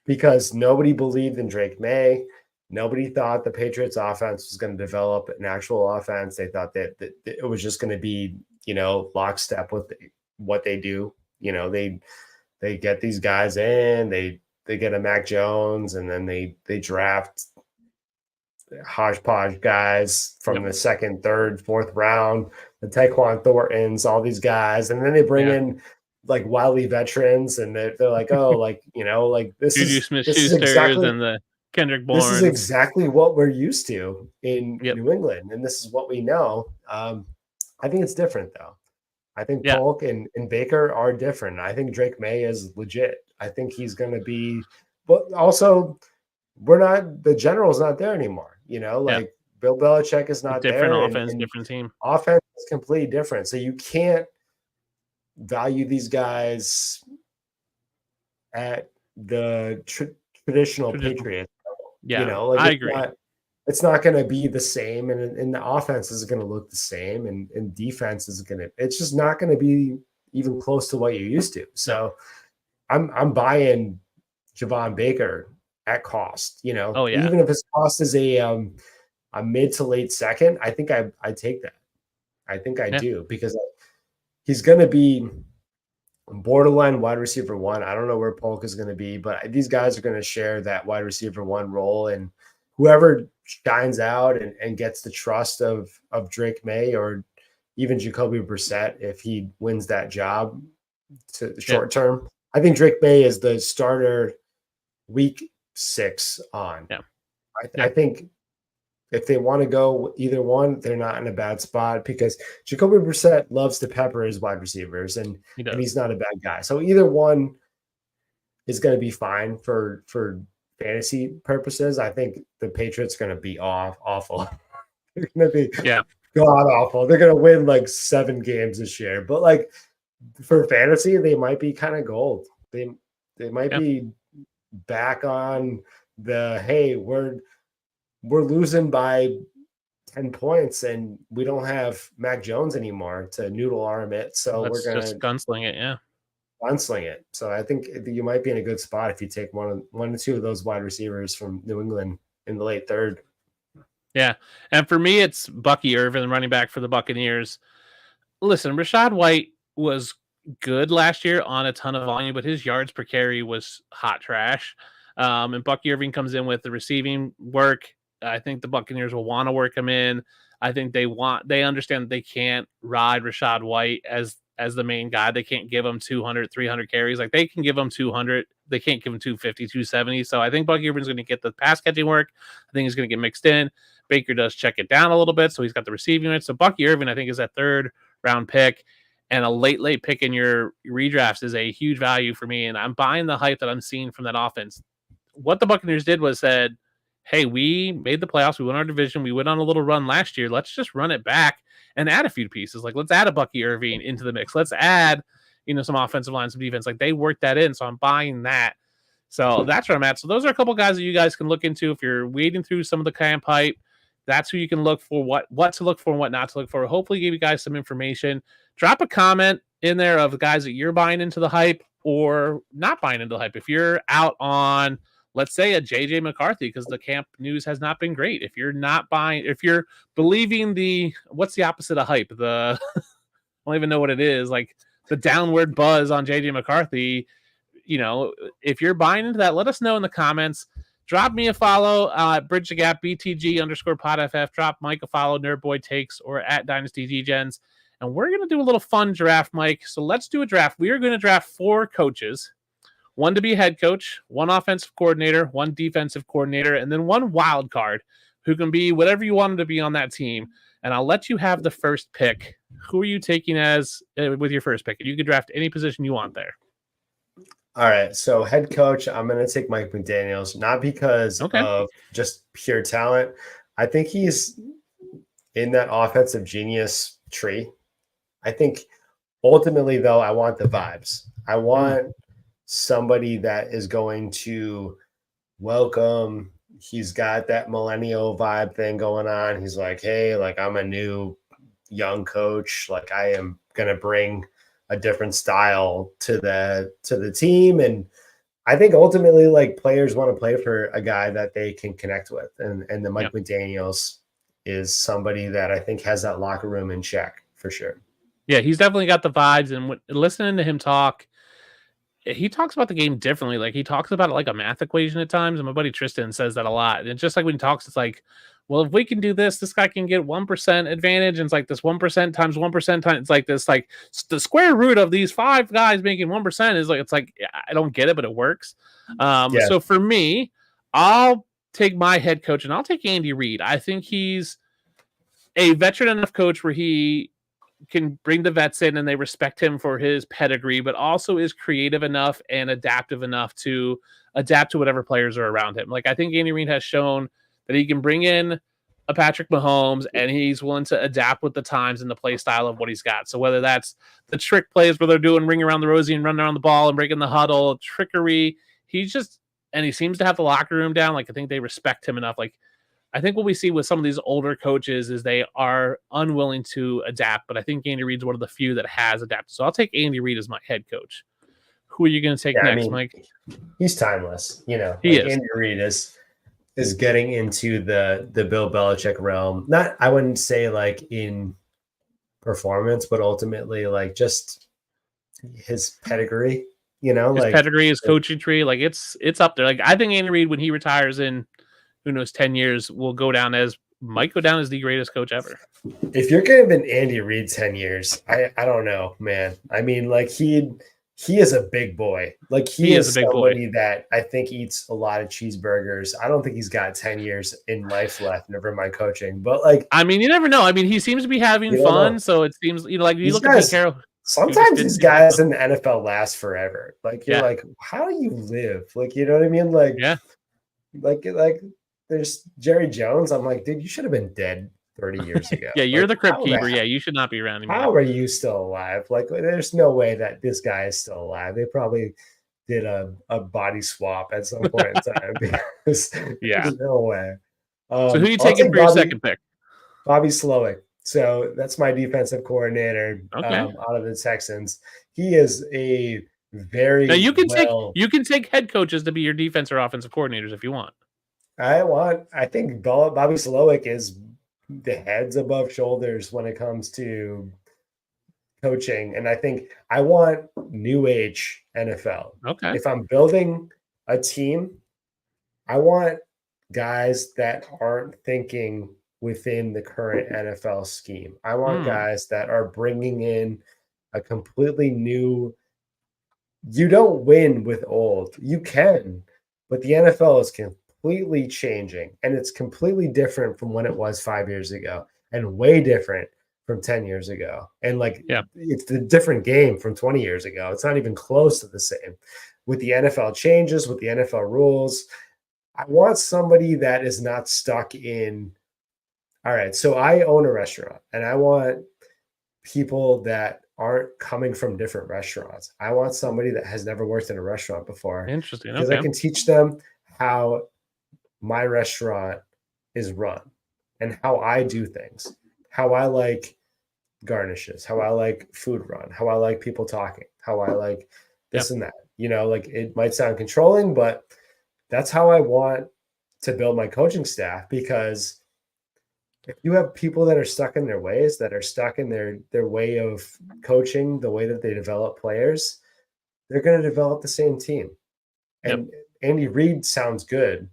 D: because nobody believed in Drake May. Nobody thought the Patriots offense was going to develop an actual offense. They thought that it was just going to be, lockstep with what they do. They get these guys in, they get a Mac Jones, and then they draft hodgepodge guys from the 2nd, 3rd, 4th round, the Tyquan Thorntons, all these guys, and then they bring in like wily veterans, and they're like, this
B: Juju Smith-Schuster
D: exactly,
B: and the Kendrick Bourne.
D: This is exactly what we're used to in New England, and this is what we know. I think it's different though. I think Polk and Baker are different. I think Drake May is legit. I think he's going to be, but also the general's not there anymore. Bill Belichick is not there.
B: Different offense, different team.
D: Offense is completely different. So you can't value these guys at the traditional Patriots.
B: Yeah, I agree.
D: It's not going to be the same, and the offense is going to look the same, and defense is it's just not going to be even close to what you're used to. So I'm buying Javon Baker at cost, even if his cost is a mid to late second, I think I take that. I think I do because he's going to be borderline wide receiver 1. I don't know where Polk is going to be, but these guys are going to share that wide receiver 1 role, and whoever shines out and gets the trust of Drake May or even Jacoby Brissett, if he wins that job to the short term, I think Drake May is the starter week 6 on. Yeah. I think if they want to go either one, they're not in a bad spot because Jacoby Brissett loves to pepper his wide receivers and he's not a bad guy. So either one is going to be fine for fantasy purposes. I think the Patriots are going to be awful. They're going to be god awful. They're going to win like 7 games this year, but like for fantasy, they might be kind of gold. They might be back on the, hey, we're losing by 10 points and we don't have Mac Jones anymore to noodle arm it. So we're going to
B: gunsling it. Yeah.
D: Gunsling it. So I think you might be in a good spot if you take one or two of those wide receivers from New England in the late 3rd.
B: Yeah. And for me, it's Bucky Irvin, running back for the Buccaneers. Listen, Rashad White was good last year on a ton of volume, but his yards per carry was hot trash. And Bucky Irving comes in with the receiving work. I think the Buccaneers will want to work him in. I think they understand that they can't ride Rashad White as the main guy. They can't give him 200, 300 carries. Like they can give him 200. They can't give him 250, 270. So I think Bucky Irvin's going to get the pass catching work. I think he's going to get mixed in. Baker does check it down a little bit, so he's got the receiving unit. So Bucky Irvin, I think, is that third round pick, and a late pick in your redrafts is a huge value for me. And I'm buying the hype that I'm seeing from that offense. What the Buccaneers did was said, hey, we made the playoffs. We won our division. We went on a little run last year. Let's just run it back and add a few pieces. Like, let's add a Bucky Irving into the mix. Let's add, some offensive line, some defense. Like, they worked that in. So I'm buying that. So that's where I'm at. So those are a couple guys that you guys can look into if you're wading through some of the camp hype. That's who you can look for, what to look for and what not to look for. Hopefully give you guys some information. Drop a comment in there of the guys that you're buying into the hype or not buying into the hype. If you're out on, let's say, a JJ McCarthy, because the camp news has not been great. If you're not buying, if you're believing what's the opposite of hype? I don't even know what it is. Like the downward buzz on JJ McCarthy, if you're buying into that, let us know in the comments. Drop me a follow, Bridge the Gap, BTG_PodFF. Drop Mike a follow, Nerdboy Takes, or at Dynasty DGens. And we're going to do a little fun draft, Mike. So let's do a draft. We are going to draft 4 coaches, 1 to be head coach, 1 offensive coordinator, 1 defensive coordinator, and then 1 wild card who can be whatever you want them to be on that team. And I'll let you have the first pick. Who are you taking with your first pick? You can draft any position you want there.
D: All right, so head coach, I'm going to take Mike McDaniels, not because of just pure talent. I think he's in that offensive genius tree. I think ultimately, though, I want the vibes. I want somebody that is going to welcome. He's got that millennial vibe thing going on. He's like, hey, like I'm a new young coach. Like I am going to bring a different style to the team. And I think ultimately like players want to play for a guy that they can connect with. And the Mike McDaniels is somebody that I think has that locker room in check for sure.
B: Yeah, he's definitely got the vibes. And listening to him talk, he talks about the game differently. Like he talks about it like a math equation at times. And my buddy Tristan says that a lot. And just like when he talks, it's like, well, if we can do this, this guy can get 1% advantage. And it's like this 1% times 1% times. It's like this, like the square root of these 5 guys making 1% is like, it's like, I don't get it, but it works. So for me, I'll take my head coach and I'll take Andy Reid. I think he's a veteran enough coach where he can bring the vets in and they respect him for his pedigree, but also is creative enough and adaptive enough to adapt to whatever players are around him. Like I think Andy Reid has shown that he can bring in a Patrick Mahomes and he's willing to adapt with the times and the play style of what he's got. So whether that's the trick plays where they're doing ring around the rosy and running around the ball and breaking the huddle, trickery, he seems to have the locker room down. Like I think they respect him enough. Like I think what we see with some of these older coaches is they are unwilling to adapt, but I think Andy Reid's one of the few that has adapted. So I'll take Andy Reid as my head coach. Who are you going to take next, Mike?
D: He's timeless.
B: He is.
D: Andy Reid is getting into the Bill Belichick realm. Not, I wouldn't say like in performance, but ultimately like just his pedigree, his
B: pedigree, his coaching tree. Like it's up there. Like I think Andy Reid, when he retires in, who knows, 10 years, might go down as the greatest coach ever.
D: If you're giving Andy Reid 10 years, I don't know, man. I mean, like he is a big boy. Like he is a big somebody boy that I think eats a lot of cheeseburgers. I don't think he's got 10 years in life left, never mind coaching. But like,
B: I mean, you never know. I mean, he seems to be having fun. So it seems, like you look at Pete Carroll.
D: Sometimes these guys in the NFL last forever. Like you're like, how do you live? Like, you know what I mean? Like, like there's Jerry Jones. I'm like, dude, you should have been dead 30 years ago.
B: You're the crypt keeper. Yeah, you should not be around anymore.
D: How are you still alive? Like, there's no way that this guy is still alive. They probably did a body swap at some point in time. Because there's no way.
B: So who are you taking for your second pick?
D: Bobby Slowick. So that's my defensive coordinator out of the Texans. He is a very
B: you can take head coaches to be your defense or offensive coordinators if you want.
D: I think Bobby Slowick is the heads above shoulders when it comes to coaching. And I think I want new age NFL.
B: Okay.
D: If I'm building a team, I want guys that aren't thinking within the current NFL scheme. I want guys that are bringing in a completely new. You don't win with old. You can, but the NFL is completely changing, and it's completely different from when it was 5 years ago, and way different from 10 years ago. And like, it's a different game from 20 years ago. It's not even close to the same. With the NFL changes, with the NFL rules, I want somebody that is not stuck in, all right, so I own a restaurant, and I want people that aren't coming from different restaurants. I want somebody that has never worked in a restaurant before.
B: Interesting.
D: Because I can teach them how my restaurant is run and how I do things, how I like garnishes, how I like food run, how I like people talking, how I like this and that. You know, like, it might sound controlling, but that's how I want to build my coaching staff, because if you have people that are stuck in their ways, that are stuck in their way of coaching, the way that they develop players, they're going to develop the same team. And Andy Reid sounds good,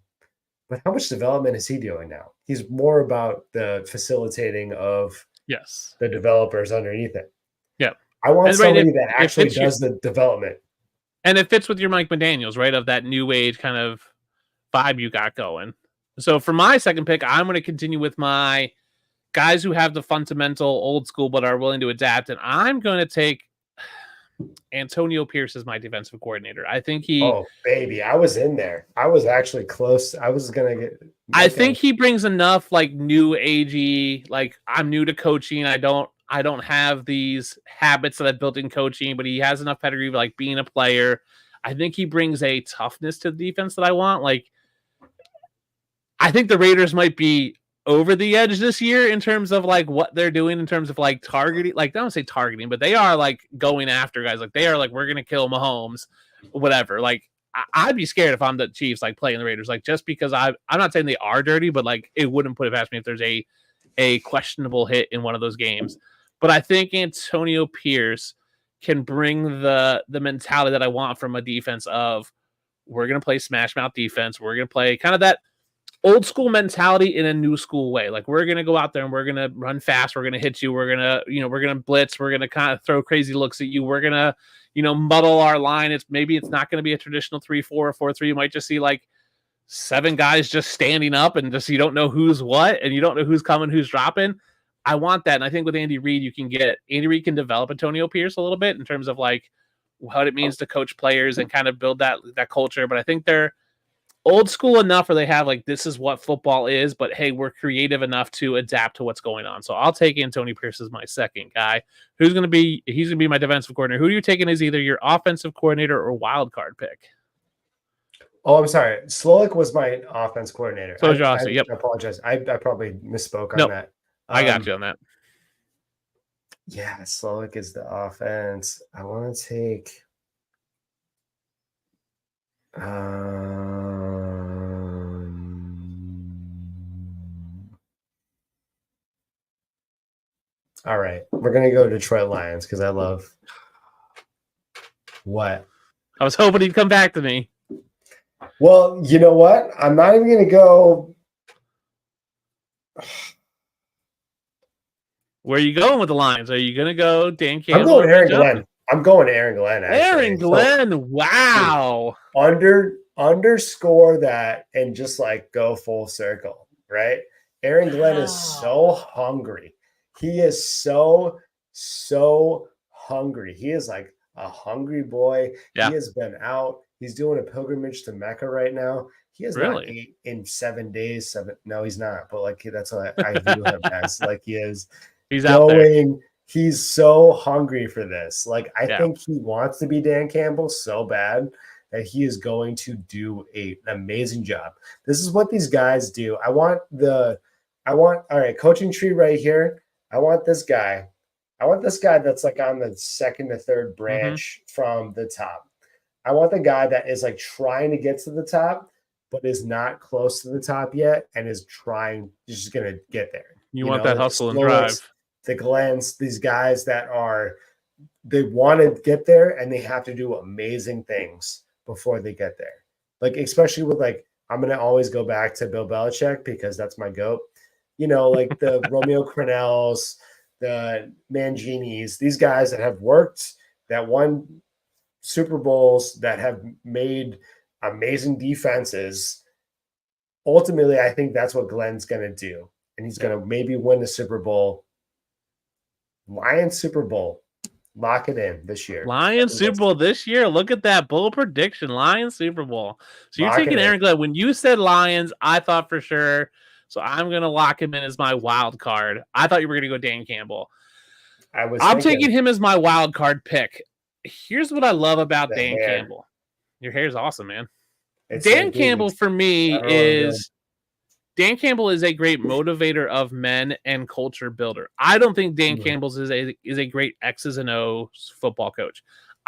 D: but how much development is he doing now? He's more about the facilitating of the developers underneath it. Yeah. I want somebody that actually does the development.
B: And it fits with your Mike McDaniels, right? Of that new age kind of vibe you got going. So for my second pick, I'm going to continue with my guys who have the fundamental old school but are willing to adapt. And I'm going to take Antonio Pierce as my defensive coordinator. I think he...
D: Oh, baby. I was in there. I was actually close. I was going to get...
B: I think he brings enough like new agey, like, I'm new to coaching. I don't have these habits that I've built in coaching, but he has enough pedigree of like being a player. I think he brings a toughness to the defense that I want. Like, I think the Raiders might be over the edge this year in terms of like what they're doing in terms of like targeting, like, I don't say targeting, but they are like going after guys. Like, they are like, we're going to kill Mahomes, whatever. Like, I'd be scared if I'm the Chiefs, like playing the Raiders, like, just because I'm not saying they are dirty, but like, it wouldn't put it past me if there's a questionable hit in one of those games. But I think Antonio Pierce can bring the mentality that I want from a defense of, we're going to play smash mouth defense. We're going to play kind of that old school mentality in a new school way. Like, we're going to go out there and we're going to run fast. We're going to hit you. We're going to blitz. We're going to kind of throw crazy looks at you. We're going to, muddle our line. It's not going to be a traditional 3-4 or 4-3. You might just see like 7 guys just standing up and just, you don't know who's what, and you don't know who's coming, who's dropping. I want that. And I think with Andy Reid, Andy Reid can develop Antonio Pierce a little bit in terms of like what it means to coach players and kind of build that culture. But I think they're old school enough where they have like, this is what football is, but hey, we're creative enough to adapt to what's going on. So I'll take Antonio Pierce as my second guy. He's going to be my defensive coordinator. Who are you taking as either your offensive coordinator or wild card pick?
D: Oh, I'm sorry. Slowick was my offense coordinator.
B: So I
D: apologize. I probably misspoke on that.
B: I got you on that.
D: Yeah, Slowick is the offense. I want to take. All right, we're gonna go Detroit Lions because I love. What?
B: I was hoping he'd come back to me.
D: Well, you know what? I'm not even gonna go.
B: Where are you going with the Lions? Are you going to go Dan Campbell?
D: I'm going Aaron Glenn. I'm going Aaron Glenn. Actually.
B: Aaron Glenn. So, wow.
D: Underscore that and just like go full circle, right? Aaron Glenn is so hungry. He is so hungry. He is like a hungry boy. Yeah. He has been out. He's doing a pilgrimage to Mecca right now. He has not ate in 7 days. No, he's not. But like, that's what I view him as. Like, he is.
B: He's out there.
D: He's so hungry for this. Like, I think he wants to be Dan Campbell so bad that he is going to do an amazing job. This is what these guys do. All right, coaching tree right here. I want this guy that's like on the second to third branch from the top. I want the guy that is like trying to get to the top, but is not close to the top yet and is just going to get there.
B: You want that hustle and drive.
D: The Glens, these guys that they want to get there and they have to do amazing things before they get there. Like, especially with I'm going to always go back to Bill Belichick because that's my GOAT. Like the Romeo Crennels, the Manginis, these guys that have worked, that won Super Bowls, that have made amazing defenses. Ultimately, I think that's what Glenn's going to do. And he's going to maybe win the Super Bowl. Lions Super Bowl. Lock it in this year.
B: Lions Super Bowl this year. Look at that bold prediction. Lions Super Bowl. So you're taking Aaron Glenn. When you said Lions, I thought for sure. So I'm going to lock him in as my wild card. I thought you were going to go Dan Campbell. I'm taking him as my wild card pick. Here's what I love about Dan Campbell. Your hair is awesome, man. Dan Campbell for me is Dan Campbell is a great motivator of men and culture builder. I don't think Dan Campbell is a great X's and O's football coach,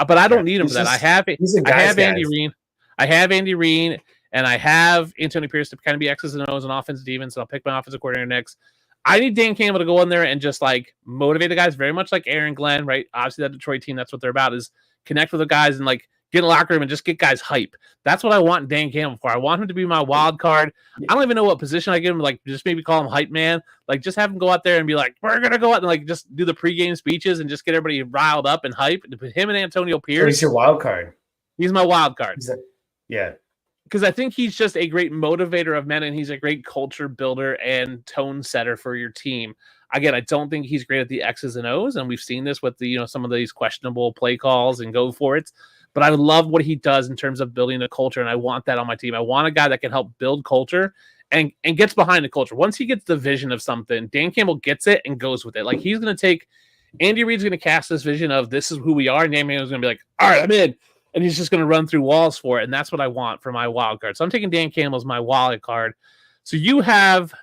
B: but I don't need him for that. I have Andy Reid. I have Andy Reid, and I have Antonio Pierce to kind of be X's and O's and offensive defense. So I'll pick my offensive coordinator next. I need Dan Campbell to go in there and just motivate the guys, very much like Aaron Glenn, right? Obviously, that Detroit team, that's what they're about, is connect with the guys and get in the locker room and just get guys hype. That's what I want Dan Campbell for. I want him to be my wild card. I don't even know what position I give him. Just maybe call him hype man. Just have him go out there and be like, we're going to go out and just do the pregame speeches and just get everybody riled up and hype. Him and Antonio Pierce.
D: He's your wild card.
B: He's my wild card.
D: Yeah.
B: Because I think he's just a great motivator of men, and he's a great culture builder and tone setter for your team. Again, I don't think he's great at the X's and O's, and we've seen this with some of these questionable play calls and go for it. But I love what he does in terms of building a culture, and I want that on my team. I want a guy that can help build culture and gets behind the culture. Once he gets the vision of something, Dan Campbell gets it and goes with it. He's going to take – Andy Reid's going to cast this vision of this is who we are, and Dan Campbell's going to be like, all right, I'm in. And he's just going to run through walls for it, and that's what I want for my wild card. So I'm taking Dan Campbell as my wild card. So you have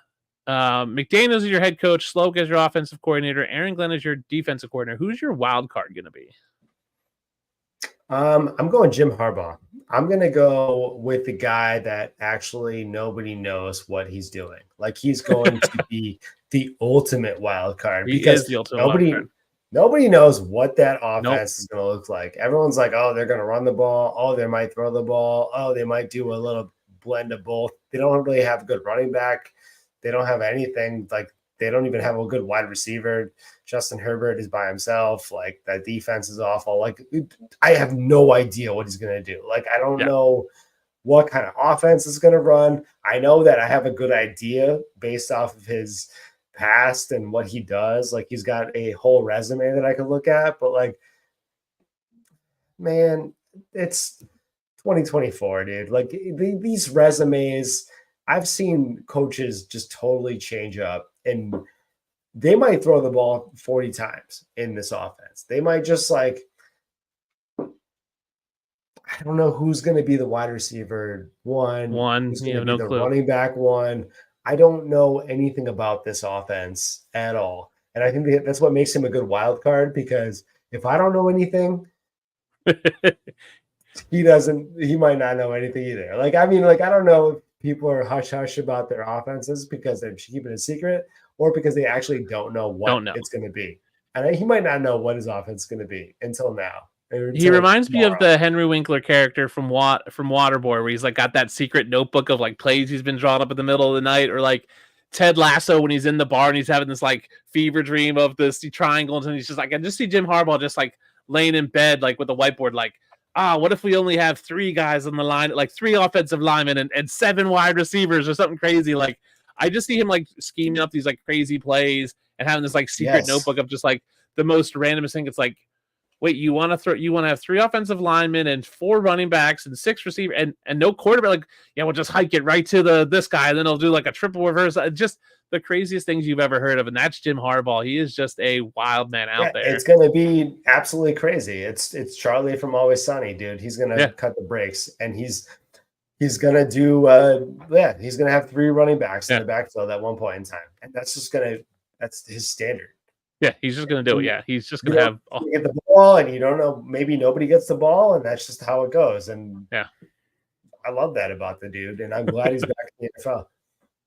B: McDaniels as your head coach, Sloak as your offensive coordinator, Aaron Glenn as your defensive coordinator. Who's your wild card going to be?
D: I'm going Jim Harbaugh. I'm going to go with the guy that actually nobody knows what he's doing. He's going to be the ultimate wild card because nobody knows what that offense is going to look like. Everyone's like, oh, they're going to run the ball. Oh, they might throw the ball. Oh, they might do a little blend of both. They don't really have a good running back. They don't have anything. They don't even have a good wide receiver. Justin Herbert is by himself. That defense is awful. I have no idea what he's going to do. I don't know what kind of offense is going to run. I know that I have a good idea based off of his past and what he does. He's got a whole resume that I could look at, but man, it's 2024, dude. These resumes, I've seen coaches just totally change up, and they might throw the ball 40 times in this offense. They might just I don't know who's going to be the wide receiver one. Who's going to be the running back one. I don't know anything about this offense at all. And I think that's what makes him a good wild card, because if I don't know anything, he might not know anything either. I don't know if people are hush-hush about their offenses because they're keeping it a secret or because they actually don't know what it's going to be. And he might not know what his offense is going to be until now.
B: He reminds me of the Henry Winkler character from Waterboy, where he's got that secret notebook of plays he's been drawing up in the middle of the night, or Ted Lasso when he's in the bar and he's having this fever dream of this triangle, and he's just I just see Jim Harbaugh just laying in bed with a whiteboard what if we only have 3 guys on the line, 3 offensive linemen and 7 wide receivers or something crazy. I just see him scheming up these crazy plays and having this secret notebook of just the most randomest thing. It's wait, you want to have 3 offensive linemen and 4 running backs and 6 receivers and no quarterback? We'll just hike it right to this guy, and then he'll do a triple reverse. Just the craziest things you've ever heard of, and that's Jim Harbaugh. He is just a wild man out there.
D: It's going to be absolutely crazy. It's Charlie from Always Sunny, dude. He's going to cut the brakes, and he's going to do he's going to have 3 running backs in the backfield at one point in time, and that's his standard.
B: Yeah, he's just going to do it. Yeah, he's just going to have
D: get the ball, and you don't know, maybe nobody gets the ball, and that's just how it goes. And I love that about the dude, and I'm glad he's back in the NFL.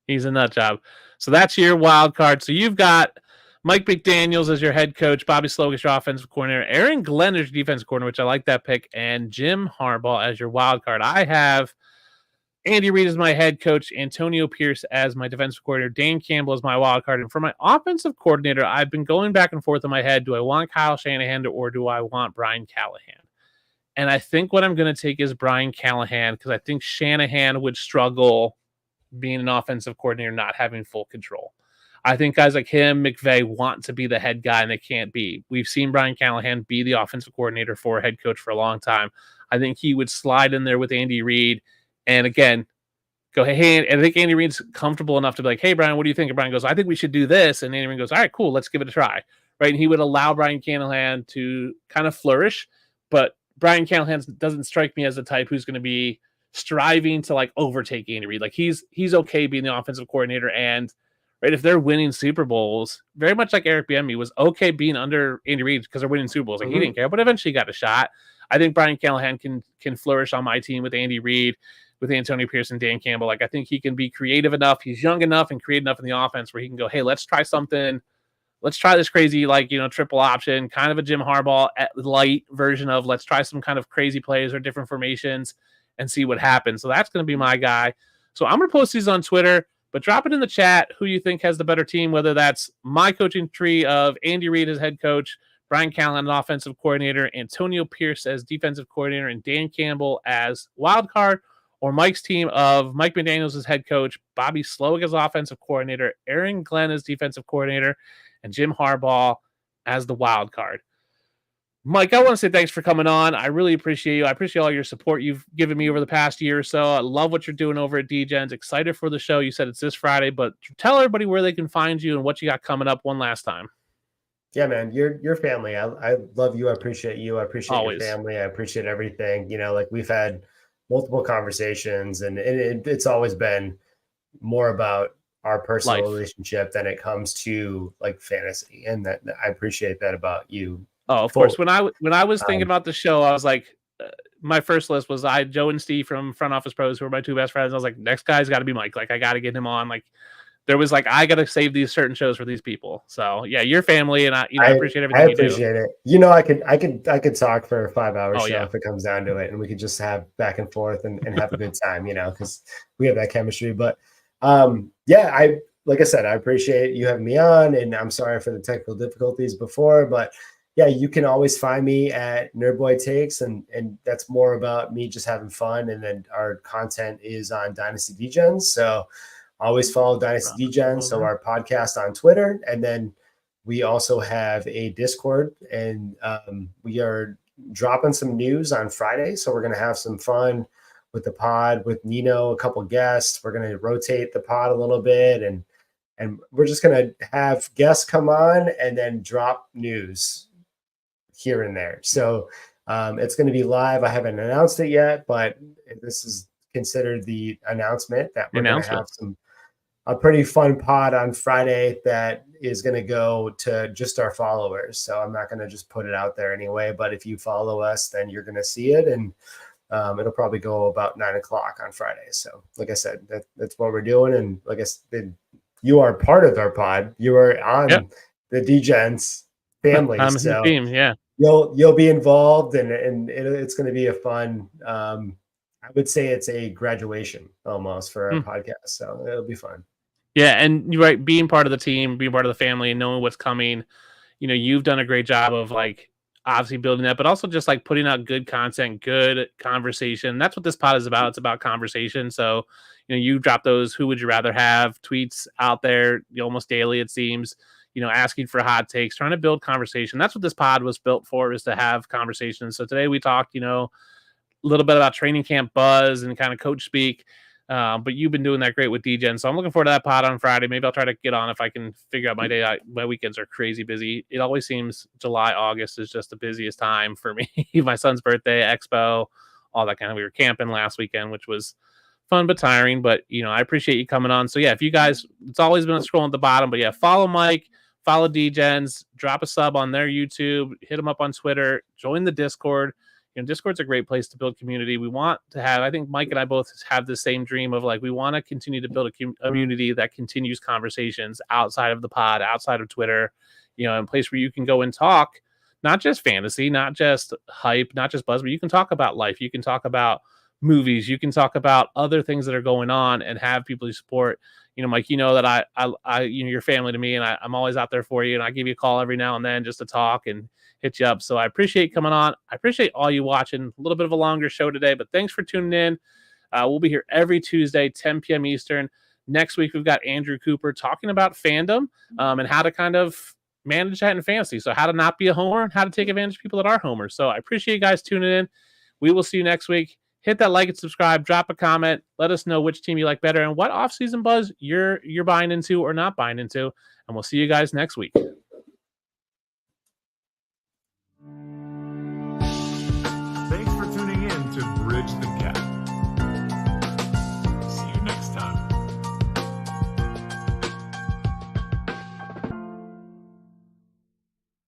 B: He's a nut job. So that's your wild card. So you've got Mike McDaniels as your head coach, Bobby Slowick as your offensive coordinator, Aaron Glenn as your defensive coordinator, which I like that pick, and Jim Harbaugh as your wild card. I have Andy Reid as my head coach, Antonio Pierce as my defensive coordinator, Dan Campbell as my wild card. And for my offensive coordinator, I've been going back and forth in my head. Do I want Kyle Shanahan or do I want Brian Callahan? And I think what I'm going to take is Brian Callahan because I think Shanahan would struggle being an offensive coordinator, not having full control. I think guys like him, McVay, want to be the head guy, and they can't be. We've seen Brian Callahan be the offensive coordinator for a head coach for a long time. I think he would slide in there with Andy Reid and, again, go, hey, and I think Andy Reid's comfortable enough to be like, hey, Brian, what do you think? And Brian goes, I think we should do this. And Andy Reid goes, all right, cool, let's give it a try. Right? And he would allow Brian Callahan to kind of flourish, but Brian Callahan doesn't strike me as the type who's going to be striving to like overtake Andy Reid. Like he's okay being the offensive coordinator, and right, if they're winning Super Bowls, very much like Eric Bieniemy was okay being under Andy Reid because they're winning Super Bowls. Like he didn't care, but eventually got a shot. I think Brian Callahan can flourish on my team with Andy Reid, with Antonio Pierce and Dan Campbell. Like I think he can be creative enough. He's young enough and creative enough in the offense where he can go, hey, let's try something. Let's try this crazy, like, triple option, kind of a Jim Harbaugh light version of let's try some kind of crazy plays or different formations and see what happens. So that's going to be my guy. So I'm going to post these on Twitter, but drop it in the chat who you think has the better team, whether that's my coaching tree of Andy Reid as head coach, Brian Callahan as offensive coordinator, Antonio Pierce as defensive coordinator, and Dan Campbell as wild card, or Mike's team of Mike McDaniels as head coach, Bobby Slowick as offensive coordinator, Aaron Glenn as defensive coordinator, and Jim Harbaugh as the wild card. Mike, I want to say thanks for coming on. I really appreciate you. I appreciate all your support you've given me over the past year or so. I love what you're doing over at DGens. Excited for the show. You said it's this Friday, but tell everybody where they can find you and what you got coming up one last time.
D: Yeah, man, your family. I love you. I appreciate you. I appreciate
B: Always.
D: Your family. I appreciate everything. Like we've had multiple conversations, and it's always been more about our personal relationship than it comes to like fantasy. And that I appreciate that about you.
B: Oh, of course. When I was thinking about the show, I was like, my first list was Joe and Steve from Front Office Pros, who are my two best friends. I was like, next guy's got to be Mike. Like, I got to get him on. Like, there was like, I got to save these certain shows for these people. So yeah, your family, and I appreciate everything. I
D: appreciate it. I could talk for a 5-hour show if it comes down to it, and we could just have back and forth and have a good time. Because we have that chemistry. But like I said, I appreciate you having me on, and I'm sorry for the technical difficulties before, but yeah, you can always find me at Nerdboy Takes, and that's more about me just having fun. And then our content is on Dynasty DGens. So always follow Dynasty DGens. So our podcast on Twitter. And then we also have a Discord, and we are dropping some news on Friday. So we're going to have some fun with the pod with Nino, a couple guests. We're going to rotate the pod a little bit, and we're just going to have guests come on and then drop news here and there. So it's going to be live. I haven't announced it yet, but this is considered the announcement that we're going to have a pretty fun pod on Friday that is going to go to just our followers. So I'm not going to just put it out there anyway, but if you follow us, then you're going to see it. And it'll probably go about 9:00 on Friday. So like I said, that's what we're doing. And like I said, you are part of our pod. You are on the DGens family.
B: I'm the team. Yeah.
D: You'll be involved, and it's going to be a fun. I would say it's a graduation almost for our podcast, so it'll be fun.
B: Yeah, and you're right. Being part of the team, being part of the family, and knowing what's coming, you've done a great job of like obviously building that, but also just like putting out good content, good conversation. That's what this pod is about. It's about conversation. So you drop those "Who would you rather have" tweets out there almost daily, it seems. Asking for hot takes, trying to build conversation. That's what this pod was built for, is to have conversations. So today we talked, a little bit about training camp buzz and kind of coach speak. But you've been doing that great with DGen. So I'm looking forward to that pod on Friday. Maybe I'll try to get on if I can figure out my day. My weekends are crazy busy. It always seems July, August is just the busiest time for me. My son's birthday, expo, all that kind of. We were camping last weekend, which was fun but tiring. But, I appreciate you coming on. So yeah, if you guys, it's always been scrolling at the bottom. But yeah, follow Mike. Follow DGens, drop a sub on their YouTube, hit them up on Twitter, join the Discord. Discord's a great place to build community. We want to have, I think Mike and I both have the same dream of like, we want to continue to build a community that continues conversations outside of the pod, outside of Twitter, a place where you can go and talk, not just fantasy, not just hype, not just buzz, but you can talk about life. You can talk about movies. You can talk about other things that are going on and have people you support. Mike, that I you're family to me, and I'm always out there for you, and I give you a call every now and then just to talk and hit you up. So I appreciate coming on. I appreciate all you watching. A little bit of a longer show today, but thanks for tuning in. We'll be here every Tuesday, 10 p.m. Eastern. Next week, we've got Andrew Cooper talking about fandom and how to kind of manage that in fantasy. So how to not be a homer and how to take advantage of people that are homers. So I appreciate you guys tuning in. We will see you next week. Hit that like and subscribe, drop a comment, let us know which team you like better and what offseason buzz you're buying into or not buying into. And we'll see you guys next week.